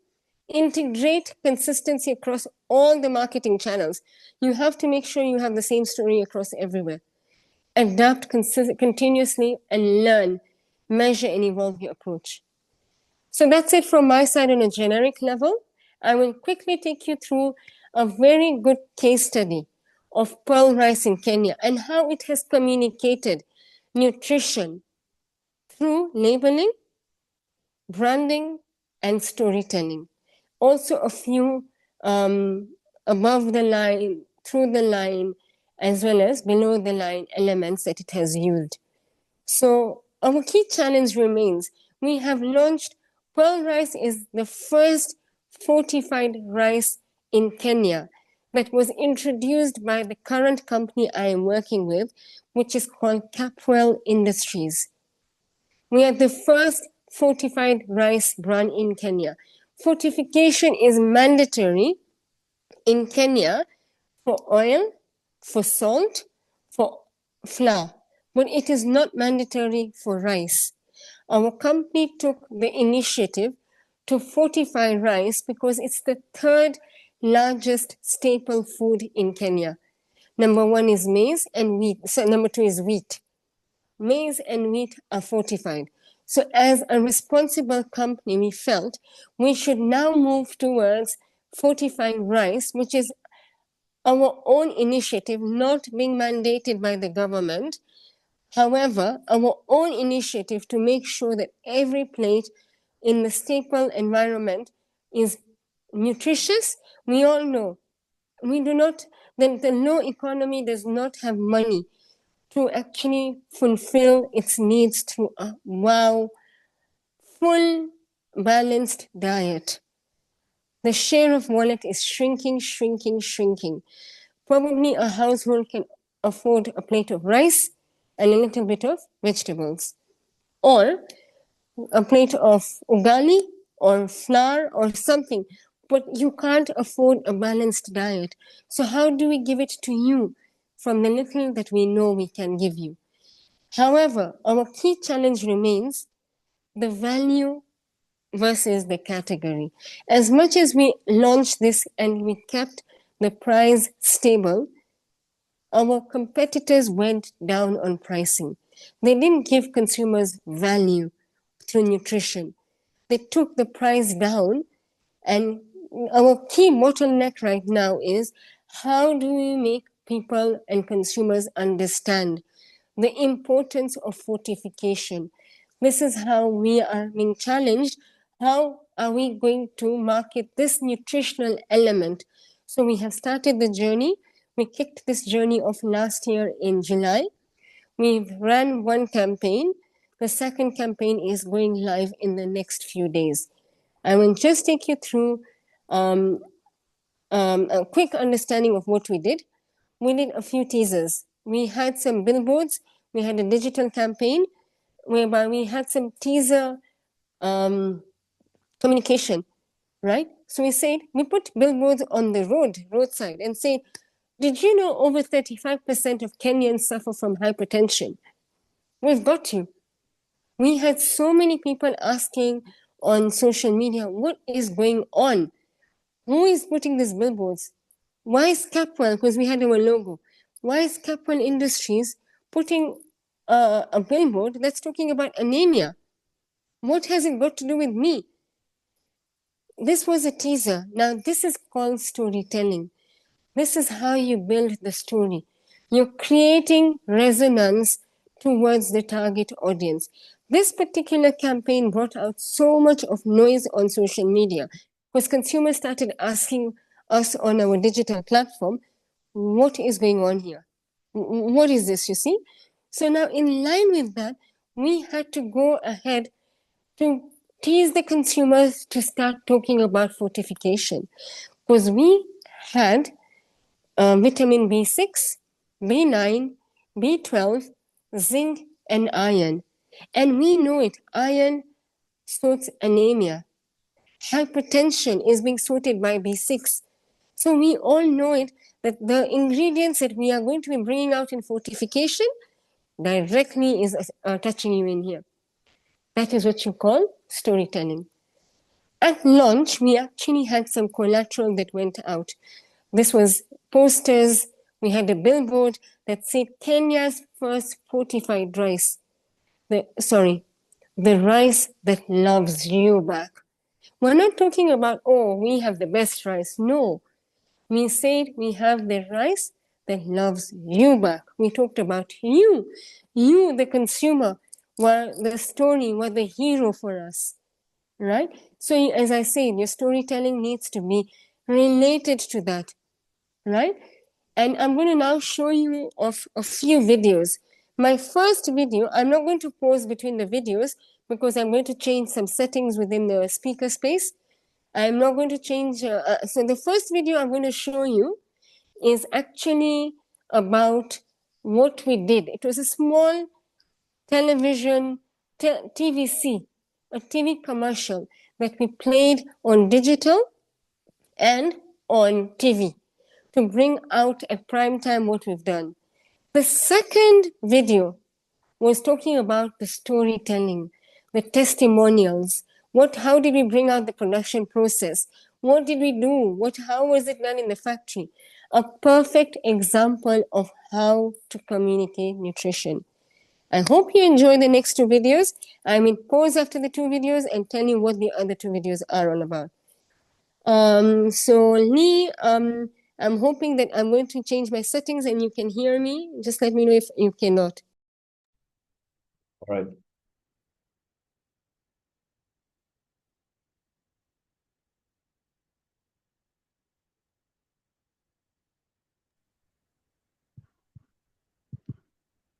S1: integrate consistency across all the marketing channels. You have to make sure you have the same story across everywhere. Adapt continuously and learn, measure and evolve your approach. So that's it from my side on a generic level. I will quickly take you through a very good case study of pearl rice in Kenya and how it has communicated nutrition through labeling, branding, and storytelling. Also a few above the line, through the line, as well as below the line elements that it has used. So our key challenge remains. We have launched pearl rice is the first fortified rice in Kenya that was introduced by the current company I am working with, which is called Capwell Industries. We are the first fortified rice brand in Kenya. Fortification is mandatory in Kenya for oil, for salt, for flour, but it is not mandatory for rice. Our company took the initiative to fortify rice because it's the third largest staple food in Kenya. Number one is maize and wheat. So number two is wheat. Maize and wheat are fortified. So as a responsible company, we felt we should now move towards fortifying rice, which is our own initiative, not being mandated by the government. However, our own initiative to make sure that every plate in the staple environment is nutritious. We all know we do not, the low economy does not have money to actually fulfill its needs through a full balanced diet. The share of wallet is shrinking, shrinking, shrinking. Probably a household can afford a plate of rice and a little bit of vegetables, or a plate of ugali or flour or something, but you can't afford a balanced diet. So how do we give it to you from the little that we know we can give you? However, our key challenge remains the value versus the category. As much as we launched this and we kept the price stable, our competitors went down on pricing. They didn't give consumers value through nutrition. They took the price down, and our key bottleneck right now is how do we make people and consumers understand the importance of fortification? This is how we are being challenged. How are we going to market this nutritional element? So we have started the journey. We kicked this journey off last year in July. We've run one campaign. The second campaign is going live in the next few days. I will just take you through a quick understanding of what we did. We did a few teasers. We had some billboards. We had a digital campaign whereby we had some teaser communication, right? So we put billboards on the roadside and said, did you know over 35% of Kenyans suffer from hypertension? We've got you. We had so many people asking on social media, what is going on? Who is putting these billboards? Why is Capwell, because we had our logo, why is Capwell Industries putting a billboard that's talking about anemia? What has it got to do with me? This was a teaser. Now, this is called storytelling. This is how you build the story. You're creating resonance towards the target audience. This particular campaign brought out so much of noise on social media because consumers started asking us on our digital platform, what is going on here? What is this, you see? So now in line with that, we had to go ahead to tease the consumers to start talking about fortification because we had vitamin B6, B9, B12, zinc, and iron. And we know it, iron sorts anemia. Hypertension is being sorted by B6. So we all know it that the ingredients that we are going to be bringing out in fortification directly is touching you in here. That is what you call storytelling. At launch, we actually had some collateral that went out. This was posters. We had a billboard that said Kenya's first fortified rice. The rice that loves you back. We're not talking about, oh, we have the best rice. No. We said we have the rice that loves you back. We talked about you. You, the consumer, were the story, were the hero for us. Right? So, as I said, your storytelling needs to be related to that. Right? And I'm going to now show you of a few videos. My first video, I'm not going to pause between the videos because I'm going to change some settings within the speaker space. I'm not going to change. So the first video I'm going to show you is actually about what we did. It was a small television, TVC, a TV commercial that we played on digital and on TV to bring out at prime time what we've done. The second video was talking about the storytelling, the testimonials. How did we bring out the production process? What did we do? How was it done in the factory? A perfect example of how to communicate nutrition. I hope you enjoy the next two videos. I will pause after the two videos and tell you what the other two videos are all about. So Lee, I'm hoping that I'm going to change my settings and you can hear me. Just let me know if you cannot.
S2: All right.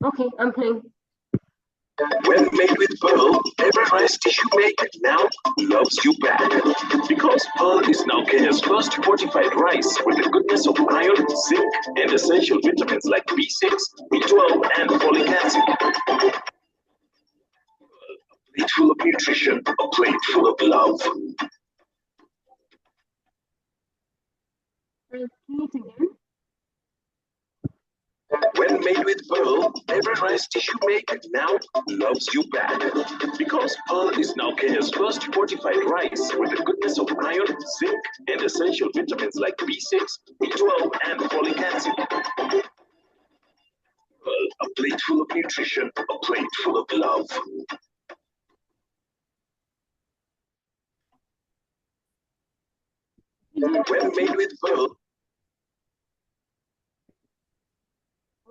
S1: Okay, I'm playing.
S3: When made with pearl, every rice dish you make now loves you back. Because pearl is now Kenya's first fortified rice with the goodness of iron, zinc, and essential vitamins like B6, B12, and folic acid. A plate full of nutrition, a plate full of love. When made with pearl, every rice dish you make now loves you back. Because pearl is now Kenya's first fortified rice with the goodness of iron, zinc, and essential vitamins like B6, B12, and folic acid. Pearl, a plate full of nutrition, a plate full of love. When made with pearl.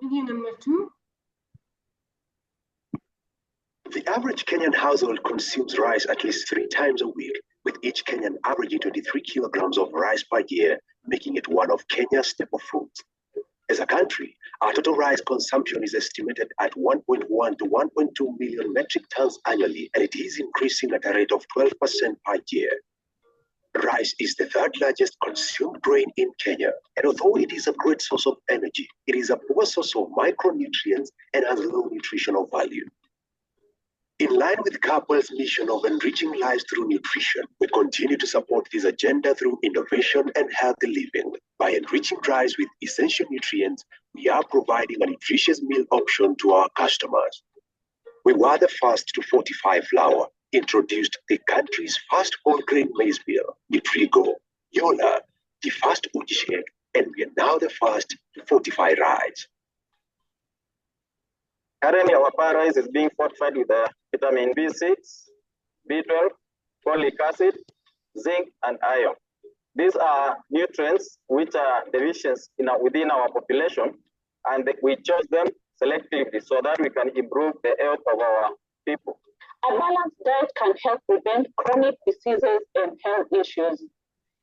S1: Video number 2.
S3: The average Kenyan household consumes rice at least 3 times a week, with each Kenyan averaging 23 kilograms of rice per year, making it one of Kenya's staple foods. As a country, our total rice consumption is estimated at 1.1 to 1.2 million metric tons annually, and it is increasing at a rate of 12% per year. Rice is the third largest consumed grain in Kenya, and although it is a great source of energy, it is a poor source of micronutrients and has low nutritional value. In line with CAPWELL's mission of enriching lives through nutrition, we continue to support this agenda through innovation and healthy living. By enriching rice with essential nutrients, we are providing a nutritious meal option to our customers. We were the first to fortify flour, introduced the country's first whole grain maize meal, Nutrigo, Yola, the first uji shake, and we are now the first to fortify rice.
S4: Currently, our par rice is being fortified with vitamin B6, B12, folic acid, zinc, and iron. These are nutrients which are deficient within our population, and we choose them selectively so that we can improve the health of our people.
S5: A balanced diet can help prevent chronic diseases and health issues.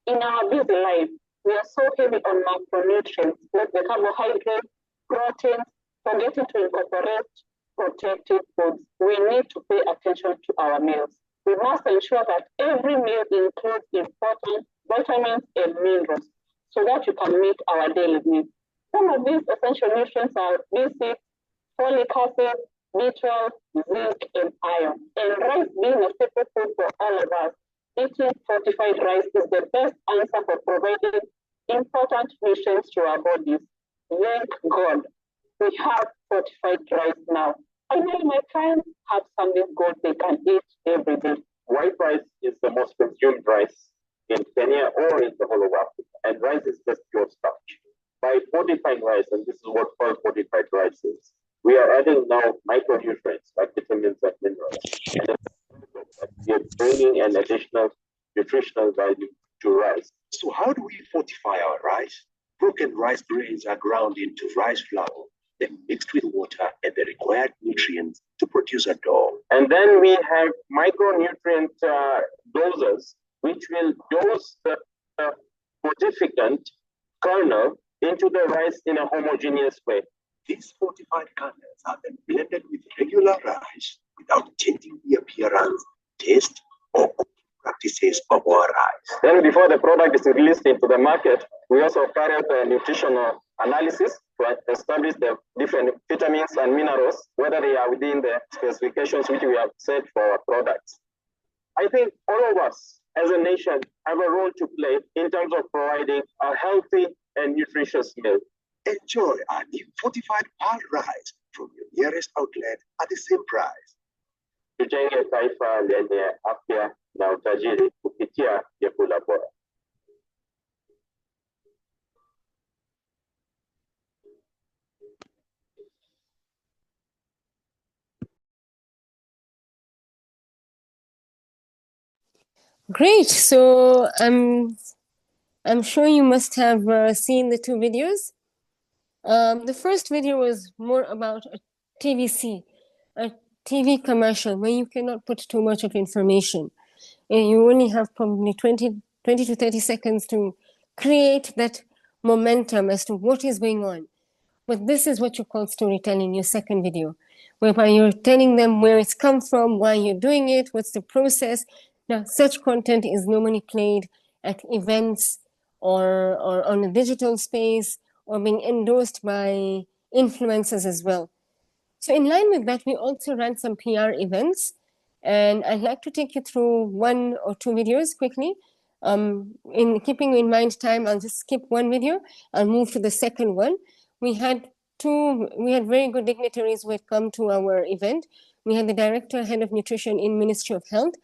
S5: In our busy life, we are so heavy on macronutrients like the carbohydrates, proteins, forgetting to incorporate protected foods. We need to pay attention to our meals. We must ensure that every meal includes important vitamins and minerals so that you can meet our daily needs. Some of these essential nutrients are B6, folic acid, B12, zinc, and iron. And rice being a staple food for all of us, eating fortified rice is the best answer for providing important nutrients to our bodies. Thank God we have fortified rice now. I know my clients have something good they can eat every day.
S4: White rice is the most consumed rice in Kenya or in the whole of Africa, and rice is just pure starch. By fortifying rice, and this is what all fortified rice is, we are adding now micronutrients like vitamins and minerals, and we are bringing an additional nutritional value to rice.
S3: So how do we fortify our rice? Broken rice grains are ground into rice flour, then mixed with water and the required nutrients to produce a dough.
S4: And then we have micronutrient doses, which will dose the fortificant kernel into the rice in a homogeneous way.
S3: These fortified kernels are then blended with regular rice without changing the appearance, taste, or cooking practices of our rice.
S4: Then before the product is released into the market, we also carry out a nutritional analysis to establish the different vitamins and minerals, whether they are within the specifications which we have set for our products. I think all of us as a nation have a role to play in terms of providing a healthy and nutritious meal.
S3: Enjoy our new fortified pearl rice from your nearest outlet at the same price.
S4: Tujenge taifa lenye afya na utajiri kupitia vyakula bora.
S1: Great. So I'm sure you must have seen the two videos. The first video was more about a TVC, a TV commercial where you cannot put too much of information. You only have probably 20 to 30 seconds to create that momentum as to what is going on. But this is what you call storytelling, your second video, whereby you're telling them where it's come from, why you're doing it, what's the process. Now, such content is normally played at events or on a digital space or being endorsed by influencers as well. So in line with that, we also ran some PR events, and I'd like to take you through one or two videos quickly. In keeping in mind time, I'll just skip one video. I'll move to the second one. We had very good dignitaries who had come to our event. We had the Director, Head of Nutrition in Ministry of Health,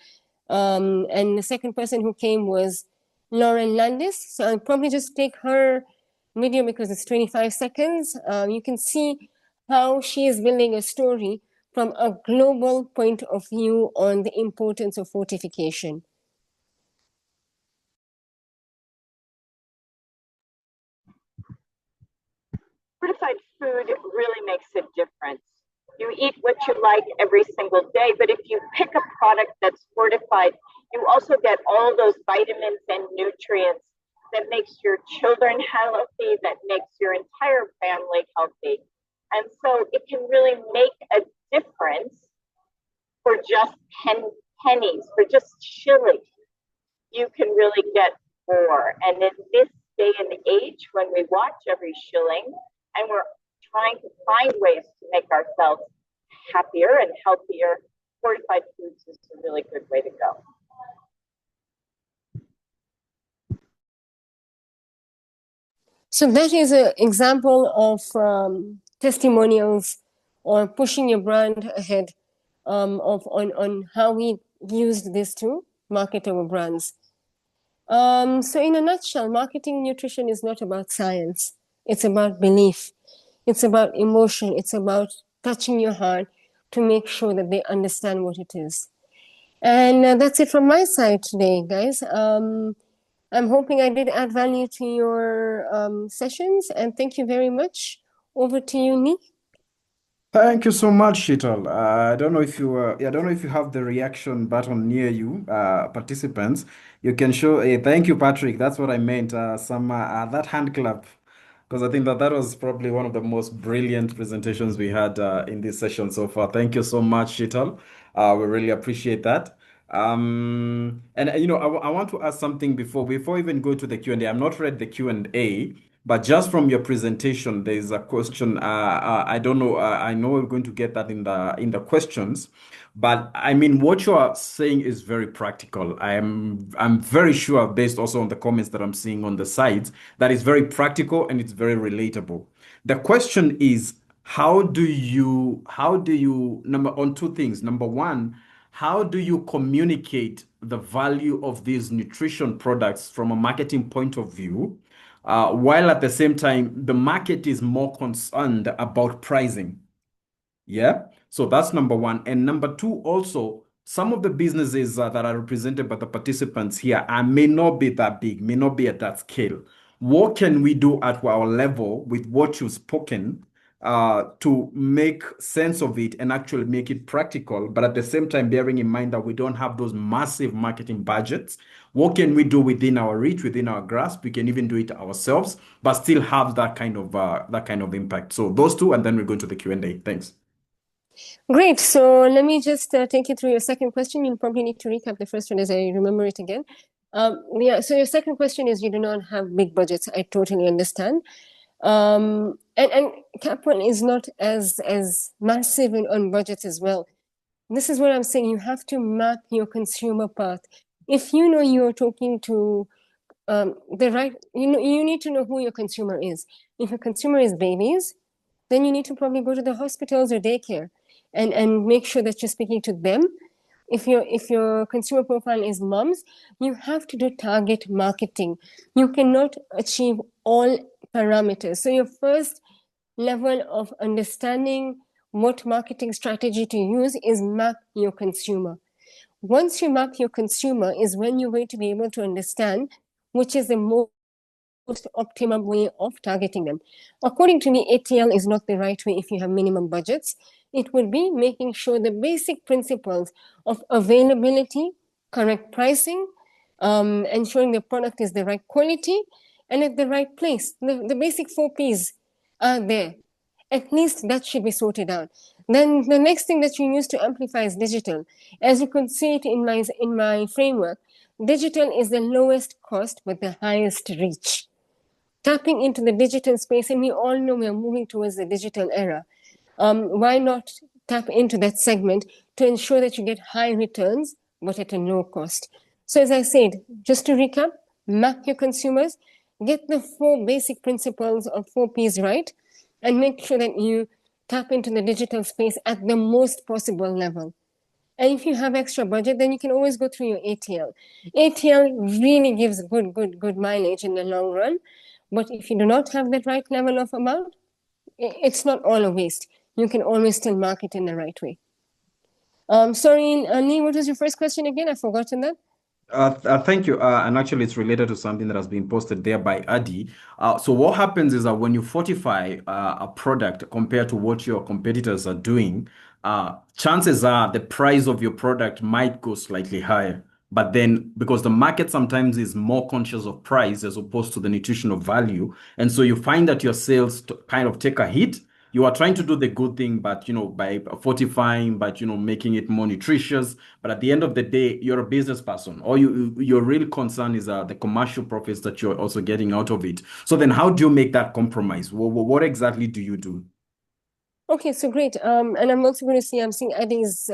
S1: and the second person who came was Lauren Landis. So I'll probably just take her video because it's 25 seconds. You can see how she is building a story from a global point of view on the importance of fortification.
S6: Fortified food really makes a difference. You eat what you like every single day, but if you pick a product that's fortified, you also get all those vitamins and nutrients that makes your children healthy, that makes your entire family healthy. And so it can really make a difference for just pennies, for just shillings. You can really get more. And in this day and age, when we watch every shilling and we're trying to find ways to make ourselves happier and healthier, fortified foods is a really good way to go.
S1: So that is an example of testimonials or pushing your brand ahead on how we used this to market our brands. So in a nutshell, marketing nutrition is not about science. It's about belief. It's about emotion. It's about touching your heart to make sure that they understand what it is. And that's it from my side today, guys. I'm hoping I did add value to your sessions, and thank you very much. Over to you, Ni.
S7: Thank you so much, Shital. I don't know if I don't know if you have the reaction button near you, participants. You can show. Thank you, Patrick. That's what I meant. That hand clap, because I think that was probably one of the most brilliant presentations we had in this session so far. Thank you so much, Shital. We really appreciate that. And I want to ask something before even go to the Q&A. I'm not read the Q&A. But just from your presentation, there is a question. I don't know. I know we're going to get that in the questions, but I mean, what you are saying is very practical. I'm very sure, based also on the comments that I'm seeing on the sides, that is very practical and it's very relatable. The question is, how do you on two things. Number one, how do you communicate the value of these nutrition products from a marketing point of view? While at the same time, the market is more concerned about pricing. Yeah. So that's number one. And number two, also, some of the businesses that are represented by the participants here may not be that big, may not be at that scale. What can we do at our level with what you've spoken to make sense of it and actually make it practical, but at the same time, bearing in mind that we don't have those massive marketing budgets? What can we do within our reach, within our grasp? We can even do it ourselves, but still have that kind of impact. So those two, and then we go to the Q&A. Thanks.
S1: Great. So let me just take you through your second question. You'll probably need to recap the first one as I remember it again. Yeah. So your second question is you do not have big budgets. I totally understand. And Cap1 is not as massive on budgets as well. This is what I'm saying. You have to map your consumer path. If you know you're talking to the right, you need to know who your consumer is. If your consumer is babies, then you need to probably go to the hospitals or daycare and make sure that you're speaking to them. If your consumer profile is moms, you have to do target marketing. You cannot achieve all parameters. So your first level of understanding what marketing strategy to use is map your consumer. Once you map your consumer is when you're going to be able to understand which is the most optimum way of targeting them. According to me, ATL is not the right way if you have minimum budgets. It would be making sure the basic principles of availability, correct pricing, ensuring the product is the right quality and at the right place. The basic 4 Ps are there. At least that should be sorted out. Then the next thing that you use to amplify is digital. As you can see it in my framework, digital is the lowest cost with the highest reach. Tapping into the digital space, and we all know we are moving towards the digital era. Why not tap into that segment to ensure that you get high returns, but at a low cost? So as I said, just to recap, map your consumers, get the 4 basic principles of 4 Ps right, and make sure that you tap into the digital space at the most possible level. And if you have extra budget, then you can always go through your ATL. ATL really gives good mileage in the long run. But if you do not have that right level of amount, it's not all a waste. You can always still market in the right way. Sorry, Ani, what was your first question again? I've forgotten that.
S7: Thank you. And actually, it's related to something that has been posted there by Adi. So what happens is that when you fortify a product compared to what your competitors are doing, chances are the price of your product might go slightly higher. But then, because the market sometimes is more conscious of price as opposed to the nutritional value, and so you find that your sales kind of take a hit. You are trying to do the good thing, but by fortifying, but making it more nutritious. But at the end of the day, you're a business person. Or your real concern is the commercial profits that you're also getting out of it. So then, how do you make that compromise? What exactly do you do?
S1: Okay, so great. And I'm also going to see, I'm seeing Adi's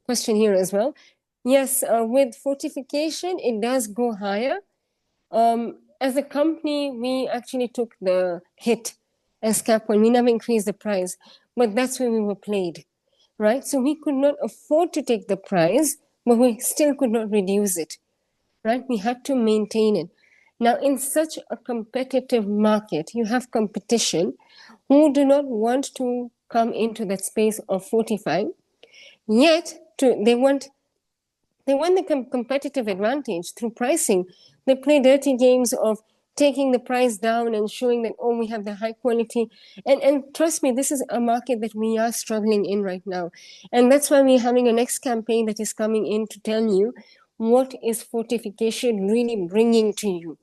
S1: question here as well. Yes, with fortification, it does go higher. As a company, we actually took the hit as Cap1. We never increased the price, but that's where we were played, right? So we could not afford to take the price, but we still could not reduce it, right? We had to maintain it. Now, in such a competitive market, you have competition who do not want to come into that space of 45, yet they want the competitive advantage through pricing. They play dirty games of taking the price down and showing that, oh, we have the high quality. And trust me, this is a market that we are struggling in right now. And that's why we're having a next campaign that is coming in to tell you what is fortification really bringing to you.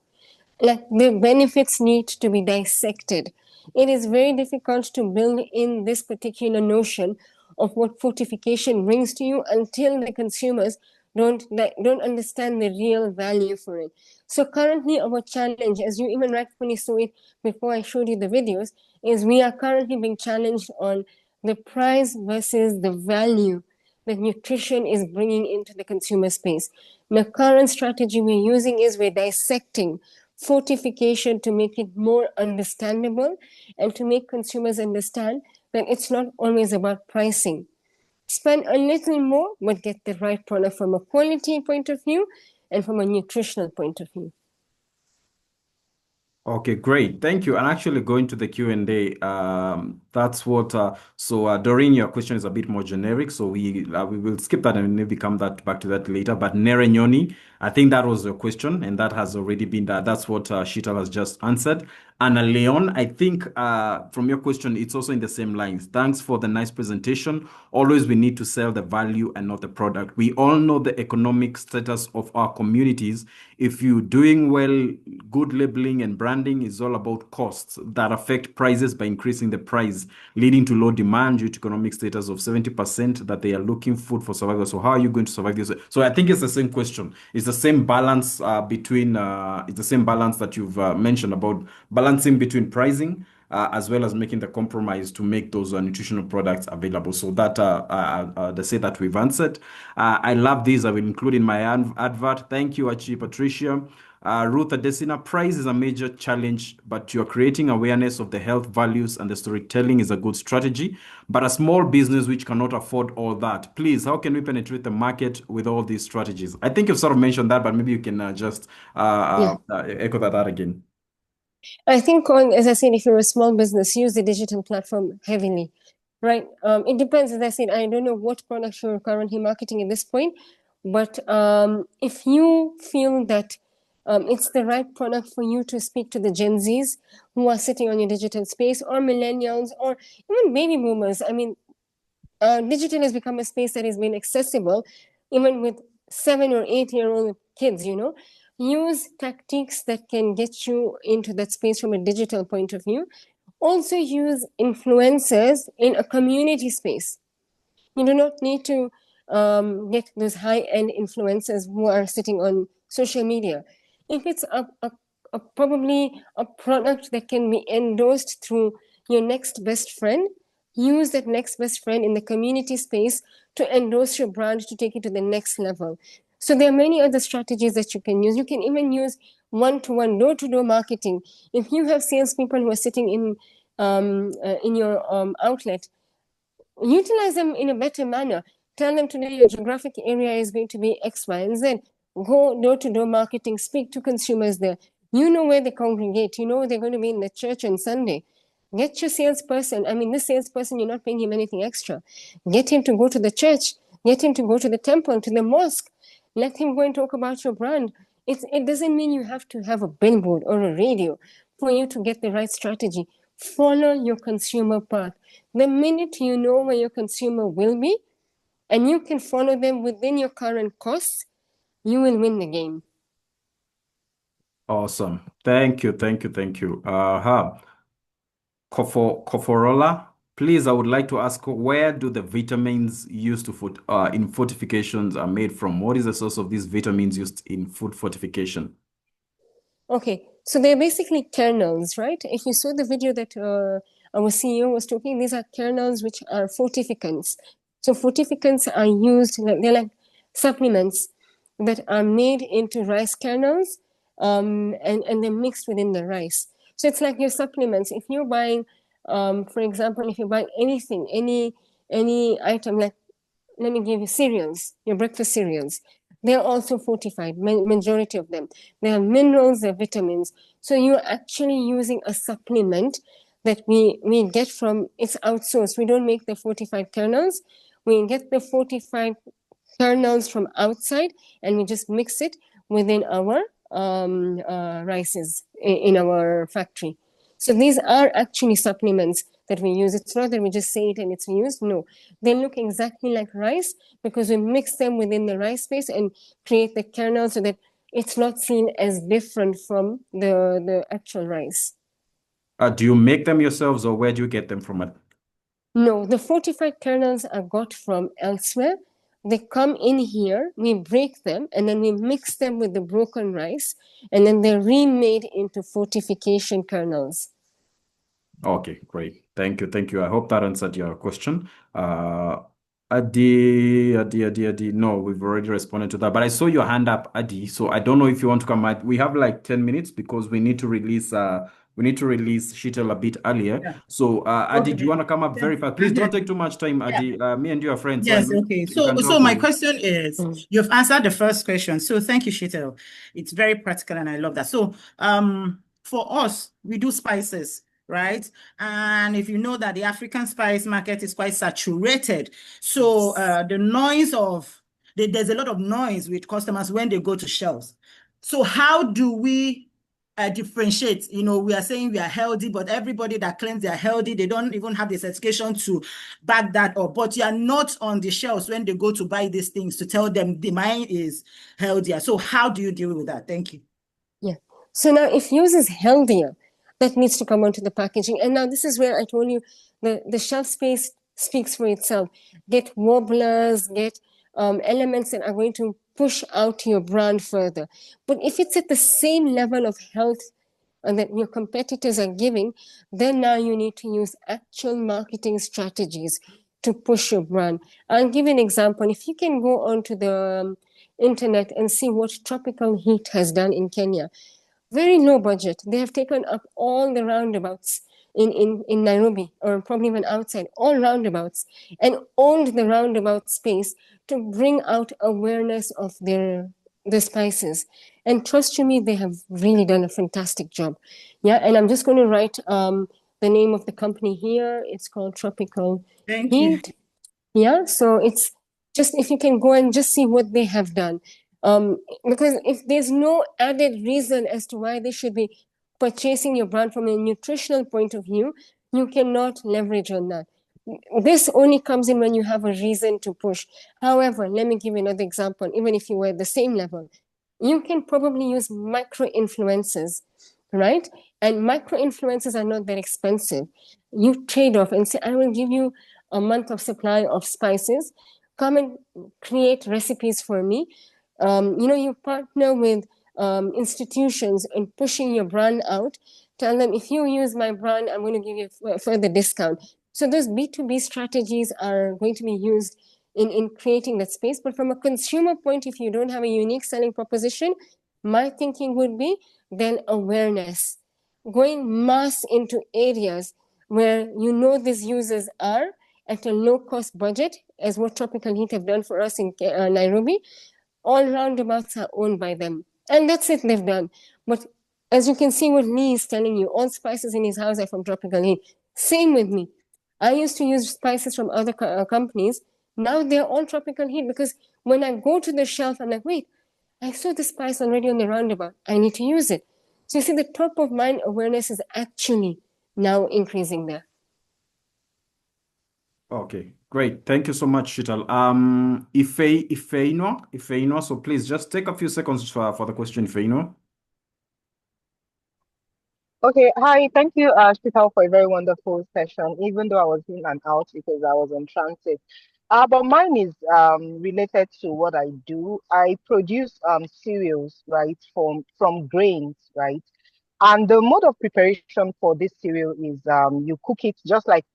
S1: Like, the benefits need to be dissected. It is very difficult to build in this particular notion of what fortification brings to you until the consumers don't understand the real value for it. So currently our challenge, as you even rightfully saw it before I showed you the videos, is we are currently being challenged on the price versus the value that nutrition is bringing into the consumer space. The current strategy we're using is we're dissecting fortification to make it more understandable and to make consumers understand that it's not always about pricing. Spend a little more, but get the right product from a quality point of view and from a nutritional point of view.
S7: Okay, great. Thank you. And actually going to the Q&A, that's what, Doreen, your question is a bit more generic, so we will skip that and maybe come back to that later. But Nere Nyoni, I think that was your question, and that has already been that's what Sheetal has just answered. Anna Leon, I think from your question, it's also in the same lines. Thanks for the nice presentation. Always we need to sell the value and not the product. We all know the economic status of our communities. If you're doing well, good labeling and branding is all about costs that affect prices by increasing the price, leading to low demand due to economic status of 70% that they are looking food for survival. So how are you going to survive this? So I think it's the same question. It's the same balance it's the same balance that you've mentioned about balancing between pricing as well as making the compromise to make those nutritional products available. So that they say that we've answered. I love these. I will include in my advert. Thank you, Achi Patricia. Ruth Adesina, price is a major challenge, but you're creating awareness of the health values and the storytelling is a good strategy. But a small business which cannot afford all that, please, how can we penetrate the market with all these strategies? I think you've sort of mentioned that, but maybe you can just echo that again.
S1: I think, as I said, if you're a small business, use the digital platform heavily, right? It depends. As I said, I don't know what products you're currently marketing at this point, but if you feel that it's the right product for you to speak to the Gen Zs who are sitting on your digital space, or millennials, or even baby boomers. I mean, digital has become a space that has been accessible even with 7 or 8-year-old kids, Use tactics that can get you into that space from a digital point of view. Also use influencers in a community space. You do not need to get those high-end influencers who are sitting on social media. If it's probably a product that can be endorsed through your next best friend, use that next best friend in the community space to endorse your brand to take it to the next level. So there are many other strategies that you can use. You can even use one-to-one, door-to-door marketing. If you have salespeople who are sitting in your outlet, utilize them in a better manner. Tell them today your geographic area is going to be X, Y, and Z. Go door-to-door marketing, speak to consumers there. You know where they congregate. You know they're going to be in the church on Sunday. Get your salesperson. I mean, this salesperson, you're not paying him anything extra. Get him to go to the church. Get him to go to the temple, to the mosque. Let him go and talk about your brand. It doesn't mean you have to have a billboard or a radio for you to get the right strategy. Follow your consumer path. The minute you know where your consumer will be, and you can follow them within your current costs, you will win the game.
S7: Awesome. Thank you. Koforola, please, I would like to ask, where do the vitamins used in fortifications are made from? What is the source of these vitamins used in food fortification?
S1: Okay, so they're basically kernels, right? If you saw the video that our CEO was talking, these are kernels which are fortificants. So fortificants are used, they're like supplements that are made into rice kernels, and they're mixed within the rice. So it's like your supplements. If you're buying, for example, if you buy anything, any item, like, let me give you cereals, your breakfast cereals. They're also fortified, majority of them. They have minerals, they have vitamins. So you're actually using a supplement that we get from, it's outsourced. We don't make the fortified kernels. We get the fortified kernels from outside, and we just mix it within our rices in our factory. So these are actually supplements that we use. It's not that we just say it and it's used. No, they look exactly like rice because we mix them within the rice base and create the kernel so that it's not seen as different from the actual rice.
S7: Do you make them yourselves, or where do you get them from?
S1: No, the fortified kernels are got from elsewhere. They come in here, we break them, and then we mix them with the broken rice, and then they're remade into fortification kernels.
S7: Okay, great. Thank you. I hope that answered your question. Adi. No, we've already responded to that. But I saw your hand up, Adi. So I don't know if you want to come out. We have like 10 minutes because we need to release Sheetal a bit earlier.
S8: Yeah.
S7: So Adi,
S8: Okay.
S7: do you want to come up very fast? Please don't take too much time, Adi. Me and you are friends.
S8: Yes,
S7: So
S8: okay. So my question is, you've answered the first question. So thank you, Sheetal. It's very practical and I love that. So for us, we do spices, right? And if you know that the African spice market is quite saturated, so the noise of there's a lot of noise with customers when they go to shelves. So how do we differentiate? We are saying we are healthy, but everybody that claims they are healthy, they don't even have the certification to back that up. But you are not on the shelves when they go to buy these things to tell them the mine is healthier. So how do you deal with that? Thank you.
S1: Yeah. So now if yours is healthier, that needs to come onto the packaging. And now this is where I told you the shelf space speaks for itself. Get warblers, get elements that are going to push out your brand further. But if it's at the same level of health and that your competitors are giving, then now you need to use actual marketing strategies to push your brand. I'll give you an example. If you can go onto the internet and see what tropical heat has done in Kenya, very low budget. They have taken up all the roundabouts in Nairobi, or probably even outside, all roundabouts, and owned the roundabout space to bring out awareness of the spices. And trust you me, they have really done a fantastic job. Yeah, and I'm just going to write the name of the company here. It's called Tropical
S8: Thank
S1: Heat.
S8: you.
S1: Yeah, so it's just, if you can go and just see what they have done. Because if there's no added reason as to why they should be purchasing your brand from a nutritional point of view, you cannot leverage on that. This only comes in when you have a reason to push. However, let me give you another example. Even if you were at the same level, you can probably use micro influencers, right? And micro influencers are not that expensive. You trade off and say, I will give you a month of supply of spices. Come and create recipes for me. You partner with institutions in pushing your brand out. Tell them, if you use my brand, I'm going to give you a further discount. So those B2B strategies are going to be used in creating that space. But from a consumer point, if you don't have a unique selling proposition, my thinking would be then awareness. Going mass into areas where you know these users are at a low cost budget, as what Tropical Heat have done for us in Nairobi. All roundabouts are owned by them. And that's it, they've done. But as you can see what Lee is telling you, all spices in his house are from Tropical Heat. Same with me. I used to use spices from other companies. Now they're all Tropical Heat, because when I go to the shelf, I'm like, wait, I saw the spice already on the roundabout. I need to use it. So you see, the top of mind awareness is actually now increasing there.
S7: Okay, great. Thank you so much, Shital. Ifeino. So please just take a few seconds for the question, Ifeino.
S9: Okay, hi. Thank you, Shital, for a very wonderful session, even though I was in and out because I was on transit. But mine is related to what I do. I produce cereals, right, from grains, right? And the mode of preparation for this cereal is you cook it just like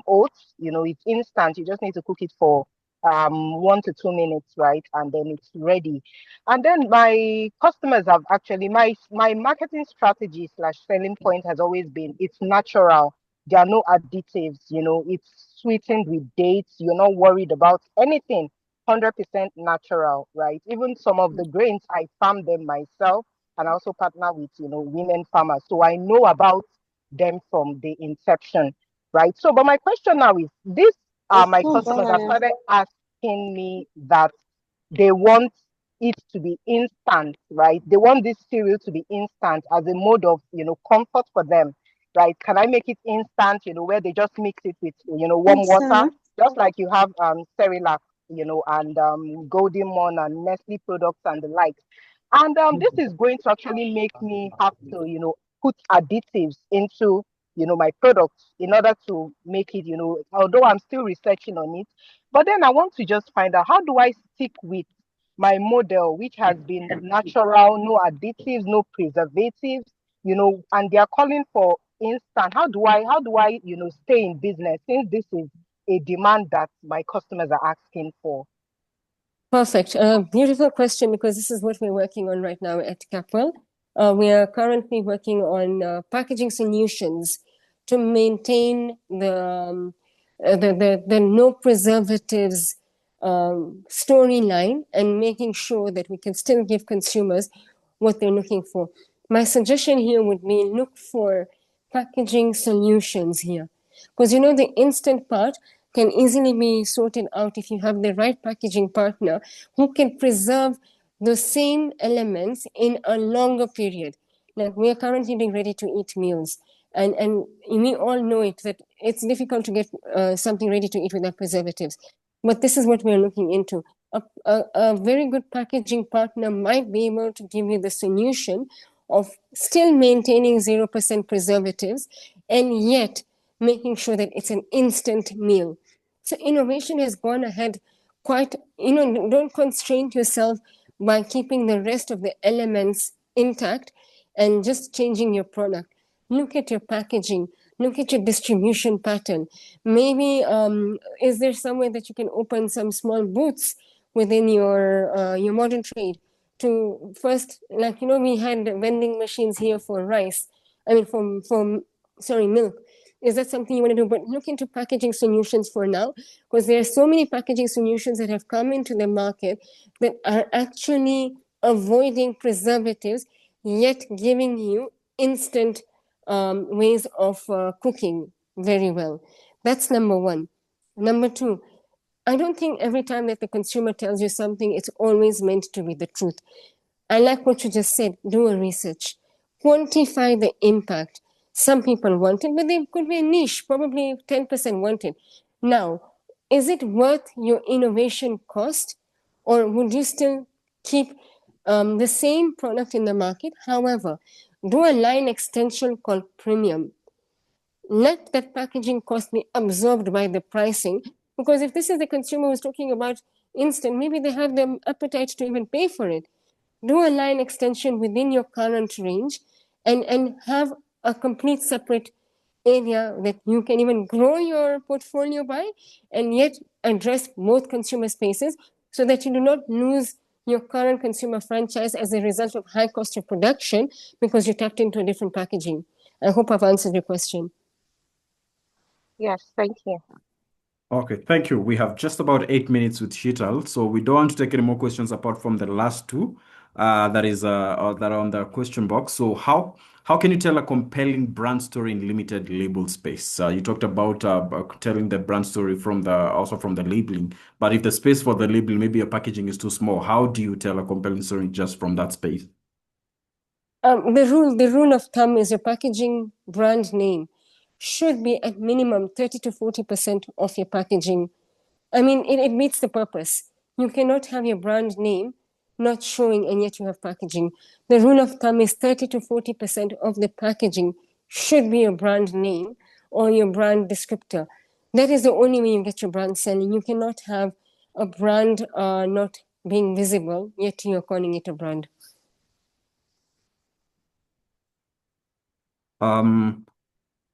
S9: oats. It's instant. You just need to cook it for 1 to 2 minutes, right? And then it's ready. And then my customers have actually my marketing strategy slash selling point has always been it's natural. There are no additives, it's sweetened with dates. You're not worried about anything. 100% natural, right? Even some of the grains, I farm them myself, and I also partner with, women farmers. So I know about them from the inception, right? So, but my question now is this, my customers have started asking me that they want it to be instant, right? They want this cereal to be instant as a mode of, comfort for them, right? Can I make it instant, where they just mix it with, warm water, just like you have Cerelac, and Golden Morn and Nestle products and the likes. And this is going to actually make me have to, put additives into, my products in order to make it, although I'm still researching on it. But then I want to just find out, how do I stick with my model, which has been natural, no additives, no preservatives, and they are calling for instant. How do I, stay in business since this is a demand that my customers are asking for?
S1: Perfect. Beautiful question, because this is what we're working on right now at Capwell. We are currently working on packaging solutions to maintain the no preservatives storyline and making sure that we can still give consumers what they're looking for. My suggestion here would be look for packaging solutions here, because the instant part can easily be sorted out if you have the right packaging partner who can preserve the same elements in a longer period. Like we are currently doing ready-to-eat meals, and we all know it, that it's difficult to get something ready to eat without preservatives. But this is what we're looking into. A very good packaging partner might be able to give you the solution of still maintaining 0% preservatives and yet making sure that it's an instant meal. So innovation has gone ahead quite, don't constrain yourself by keeping the rest of the elements intact and just changing your product. Look at your packaging, look at your distribution pattern. Maybe is there somewhere that you can open some small booths within your modern trade to first, like, we had vending machines here for rice, milk. Is that something you want to do? But look into packaging solutions for now, because there are so many packaging solutions that have come into the market that are actually avoiding preservatives, yet giving you instant ways of cooking very well. That's number one. Number two, I don't think every time that the consumer tells you something, it's always meant to be the truth. I like what you just said. Do a research. Quantify the impact. Some people want it, but there could be a niche. Probably 10% want it. Now, is it worth your innovation cost? Or would you still keep the same product in the market? However, do a line extension called premium. Let that packaging cost be absorbed by the pricing, because if this is the consumer who's talking about instant, maybe they have the appetite to even pay for it. Do a line extension within your current range and have a complete separate area that you can even grow your portfolio by and yet address both consumer spaces, so that you do not lose your current consumer franchise as a result of high cost of production because you tapped into a different packaging. I hope I've answered your question.
S9: Yes, thank you.
S7: Okay, thank you. We have just about 8 minutes with Sheetal, so we don't want to take any more questions apart from the last two that are on the question box. So how can you tell a compelling brand story in limited label space? You talked about telling the brand story also from the labeling, but if the space for the labeling, maybe your packaging is too small, how do you tell a compelling story just from that space?
S1: The rule of thumb is your packaging brand name should be at minimum 30 to 40% of your packaging. I mean, it meets the purpose. You cannot have your brand name not showing and yet you have packaging. The rule of thumb is 30 to 40% of the packaging should be your brand name or your brand descriptor. That is the only way you get your brand selling. You cannot have a brand not being visible, yet you're calling it a brand.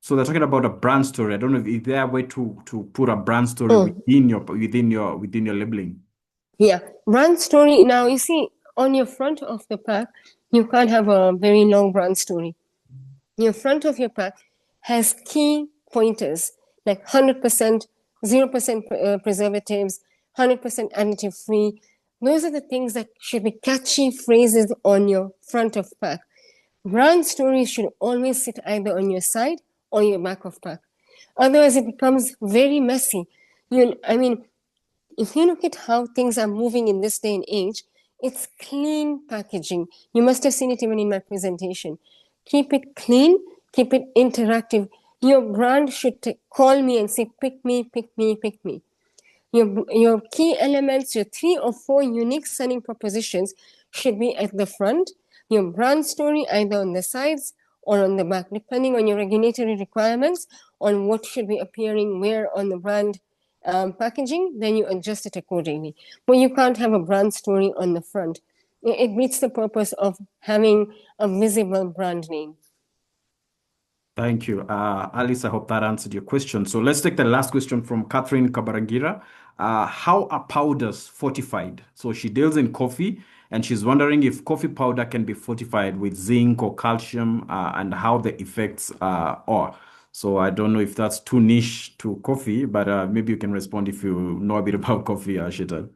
S7: So they're talking about a brand story. I don't know if there a way to put a brand story
S1: Mm.
S7: within your labeling.
S1: Yeah, brand story. Now, you see, on your front of the pack, you can't have a very long brand story. Your front of your pack has key pointers like 100%, 0% preservatives, 100% additive free. Those are the things that should be catchy phrases on your front of pack. Brand stories should always sit either on your side or your back of pack. Otherwise, it becomes very messy. I mean, if you look at how things are moving in this day and age, it's clean packaging. You must have seen it even in my presentation. Keep it clean, keep it interactive. Your brand should call me and say, pick me, pick me, pick me. Your key elements, your 3 or 4 unique selling propositions should be at the front. Your brand story either on the sides or on the back, depending on your regulatory requirements on what should be appearing where on the brand packaging, then you adjust it accordingly. But you can't have a brand story on the front. It meets the purpose of having a visible brand name.
S7: Thank you. Alice, I hope that answered your question. So let's take the last question from Catherine Kabarangira. How are powders fortified? So she deals in coffee and she's wondering if coffee powder can be fortified with zinc or calcium and how the effects are. So I don't know if that's too niche to coffee, but maybe you can respond if you know a bit about coffee, Sheetal.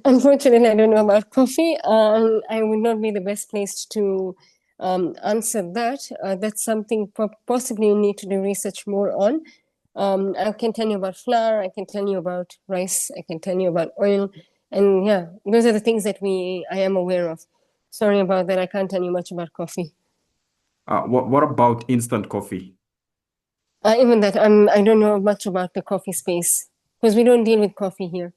S1: Unfortunately, I don't know about coffee. I would not be the best placed to answer that. That's something possibly you need to do research more on. I can tell you about flour, I can tell you about rice, I can tell you about oil. And yeah, those are the things that I am aware of. Sorry about that, I can't tell you much about coffee.
S7: What about instant coffee?
S1: Even that, I don't know much about the coffee space because we don't deal with coffee here.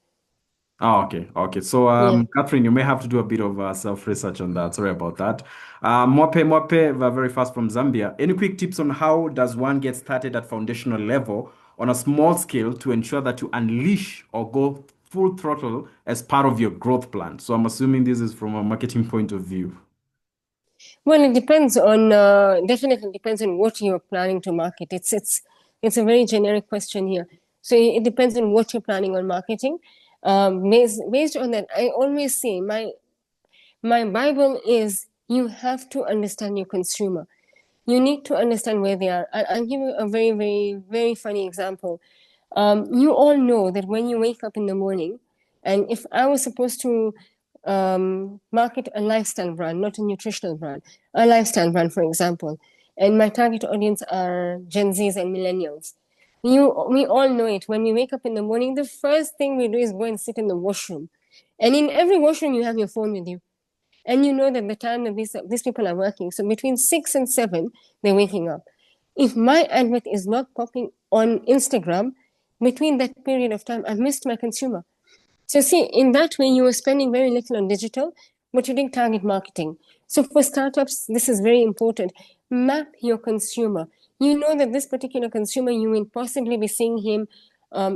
S7: Oh, okay. Okay. So,
S1: Yeah.
S7: Catherine, you may have to do a bit of self-research on that. Sorry about that. Mope, very fast from Zambia. Any quick tips on how does one get started at foundational level on a small scale to ensure that you unleash or go full throttle as part of your growth plan? So I'm assuming this is from a marketing point of view.
S1: Well, it depends on definitely depends on what you're planning to market. It's a very generic question here. So it depends on what you're planning on marketing. Based on that, I always say my Bible is you have to understand your consumer. You need to understand where they are. I'll give you a very, very, very funny example. You all know that when you wake up in the morning, and if I was supposed to market a lifestyle brand, not a nutritional brand, a lifestyle brand, for example, and my target audience are Gen Zs and millennials. We all know it. When we wake up in the morning, the first thing we do is go and sit in the washroom. And in every washroom, you have your phone with you. And you know that the time that these people are working, so between 6 and 7, they're waking up. If my advert is not popping on Instagram, between that period of time, I've missed my consumer. So see, in that way, you are spending very little on digital, but you're doing target marketing. So for startups, this is very important. Map your consumer. You know that this particular consumer, you will possibly be seeing him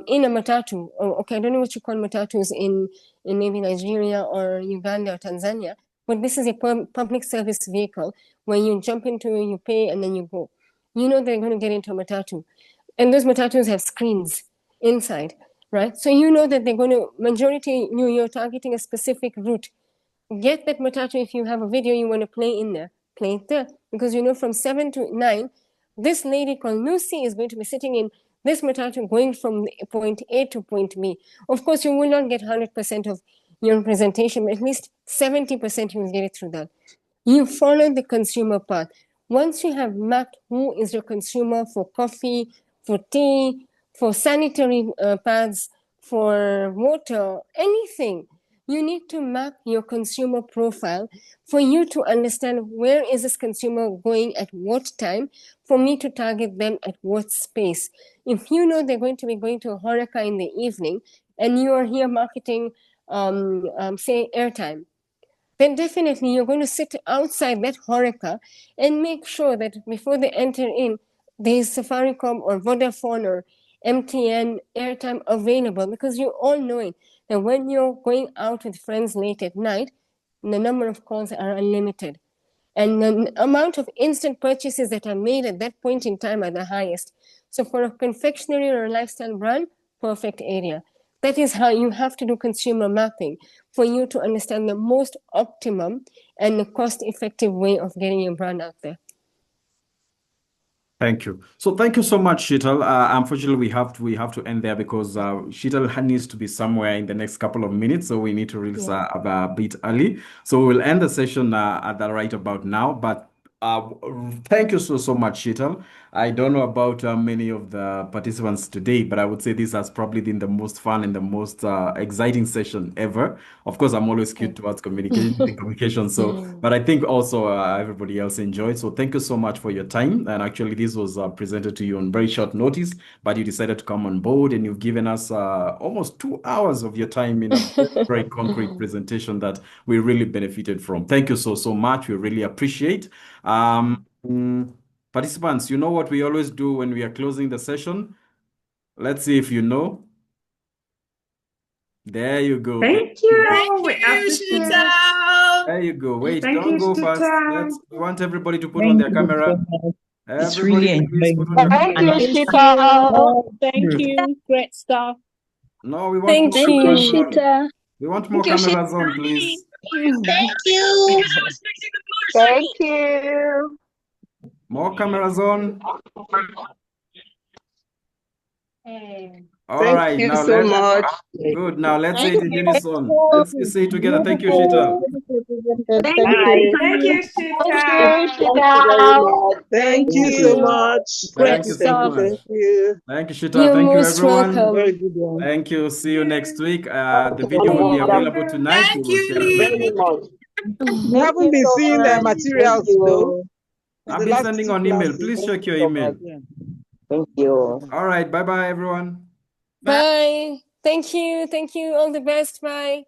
S1: in a matatu. Okay, I don't know what you call matatus in maybe Nigeria or Uganda or Tanzania, but this is a public service vehicle where you jump into, you pay, and then you go. You know they're going to get into a matatu. And those matatus have screens inside, right? So you know that they're going to, you're targeting a specific route. Get that matatu. If you have a video you want to play in there, play it there. Because you know from 7 to 9, this lady called Lucy is going to be sitting in this matatu going from point A to point B. Of course, you will not get 100% of your presentation, but at least 70% you will get it through that. You follow the consumer path. Once you have mapped who is your consumer for coffee, for tea, for sanitary pads, for water, anything, you need to map your consumer profile for you to understand where is this consumer going at what time, for me to target them at what space. If you know they're going to be going to a HoReCa in the evening and you are here marketing, say, airtime, then definitely you're going to sit outside that HoReCa and make sure that before they enter in, there's Safaricom or Vodafone or MTN airtime available, because you all know it, that when you're going out with friends late at night, the number of calls are unlimited. And the amount of instant purchases that are made at that point in time are the highest. So for a confectionery or a lifestyle brand, perfect area. That is how you have to do consumer mapping for you to understand the most optimum and the cost-effective way of getting your brand out there.
S7: Thank you. So thank you so much, Sheetal. Unfortunately, we have to end there because Sheetal needs to be somewhere in the next couple of minutes, so we need to release a bit early. So we'll end the session at the right about now. But thank you so much, Sheetal. I don't know about many of the participants today, but I would say this has probably been the most fun and the most exciting session ever. Of course, I'm always skewed towards communication. So, but I think also everybody else enjoyed. So thank you so much for your time. And actually, this was presented to you on very short notice, but you decided to come on board and you've given us almost 2 hours of your time in a very concrete presentation that we really benefited from. Thank you so much. We really appreciate. Participants, you know what we always do when we are closing the session? Let's see if you know. There you go.
S10: Thank you.
S8: Thank you, Sheetal.
S7: There you go. Wait,
S10: Thank
S7: don't
S10: you,
S7: go fast.
S10: Sheetal.
S7: We want everybody to put on their camera.
S11: It's
S7: Everybody,
S11: really
S7: please put on your
S9: Thank you,
S7: camera.
S9: Shita.
S12: Thank you. Great stuff.
S7: No, we want
S1: Thank
S7: more
S1: you.
S7: cameras on. We want more cameras on, please.
S12: Thank you.
S9: Thank you.
S7: More cameras on. All
S13: Thank
S7: right,
S13: you
S7: now
S13: so much.
S7: Good. Now let's say
S12: Thank
S7: it in
S12: you.
S7: unison. Let's say it together. Thank you, Sheetal.
S13: Thank
S10: Bye.
S13: you.
S10: Thank you,
S9: Thank you,
S10: Sheetal.
S13: Thank you very
S9: Shita.
S13: much. Thank you so much.
S1: Great
S7: Thank you so
S1: stuff.
S7: much.
S13: Thank you.
S7: Thank you, Sheetal.
S1: You're
S7: Thank you,
S1: most
S7: everyone.
S1: welcome.
S13: Very good one.
S7: Thank you. See you next week. The video will be available tonight. We
S8: Thank
S7: will share it.
S13: Very much. We
S9: Thank
S13: haven't
S9: you
S13: been
S9: so
S13: seeing the
S9: much.
S13: materials though. It's
S7: I've
S13: the
S7: been
S13: last
S7: sending
S13: 2
S7: on email.
S13: classes.
S7: Please check your email.
S9: Thank you.
S7: All right. Bye-bye, everyone.
S1: Bye. Thank you. Thank you. All the best. Bye.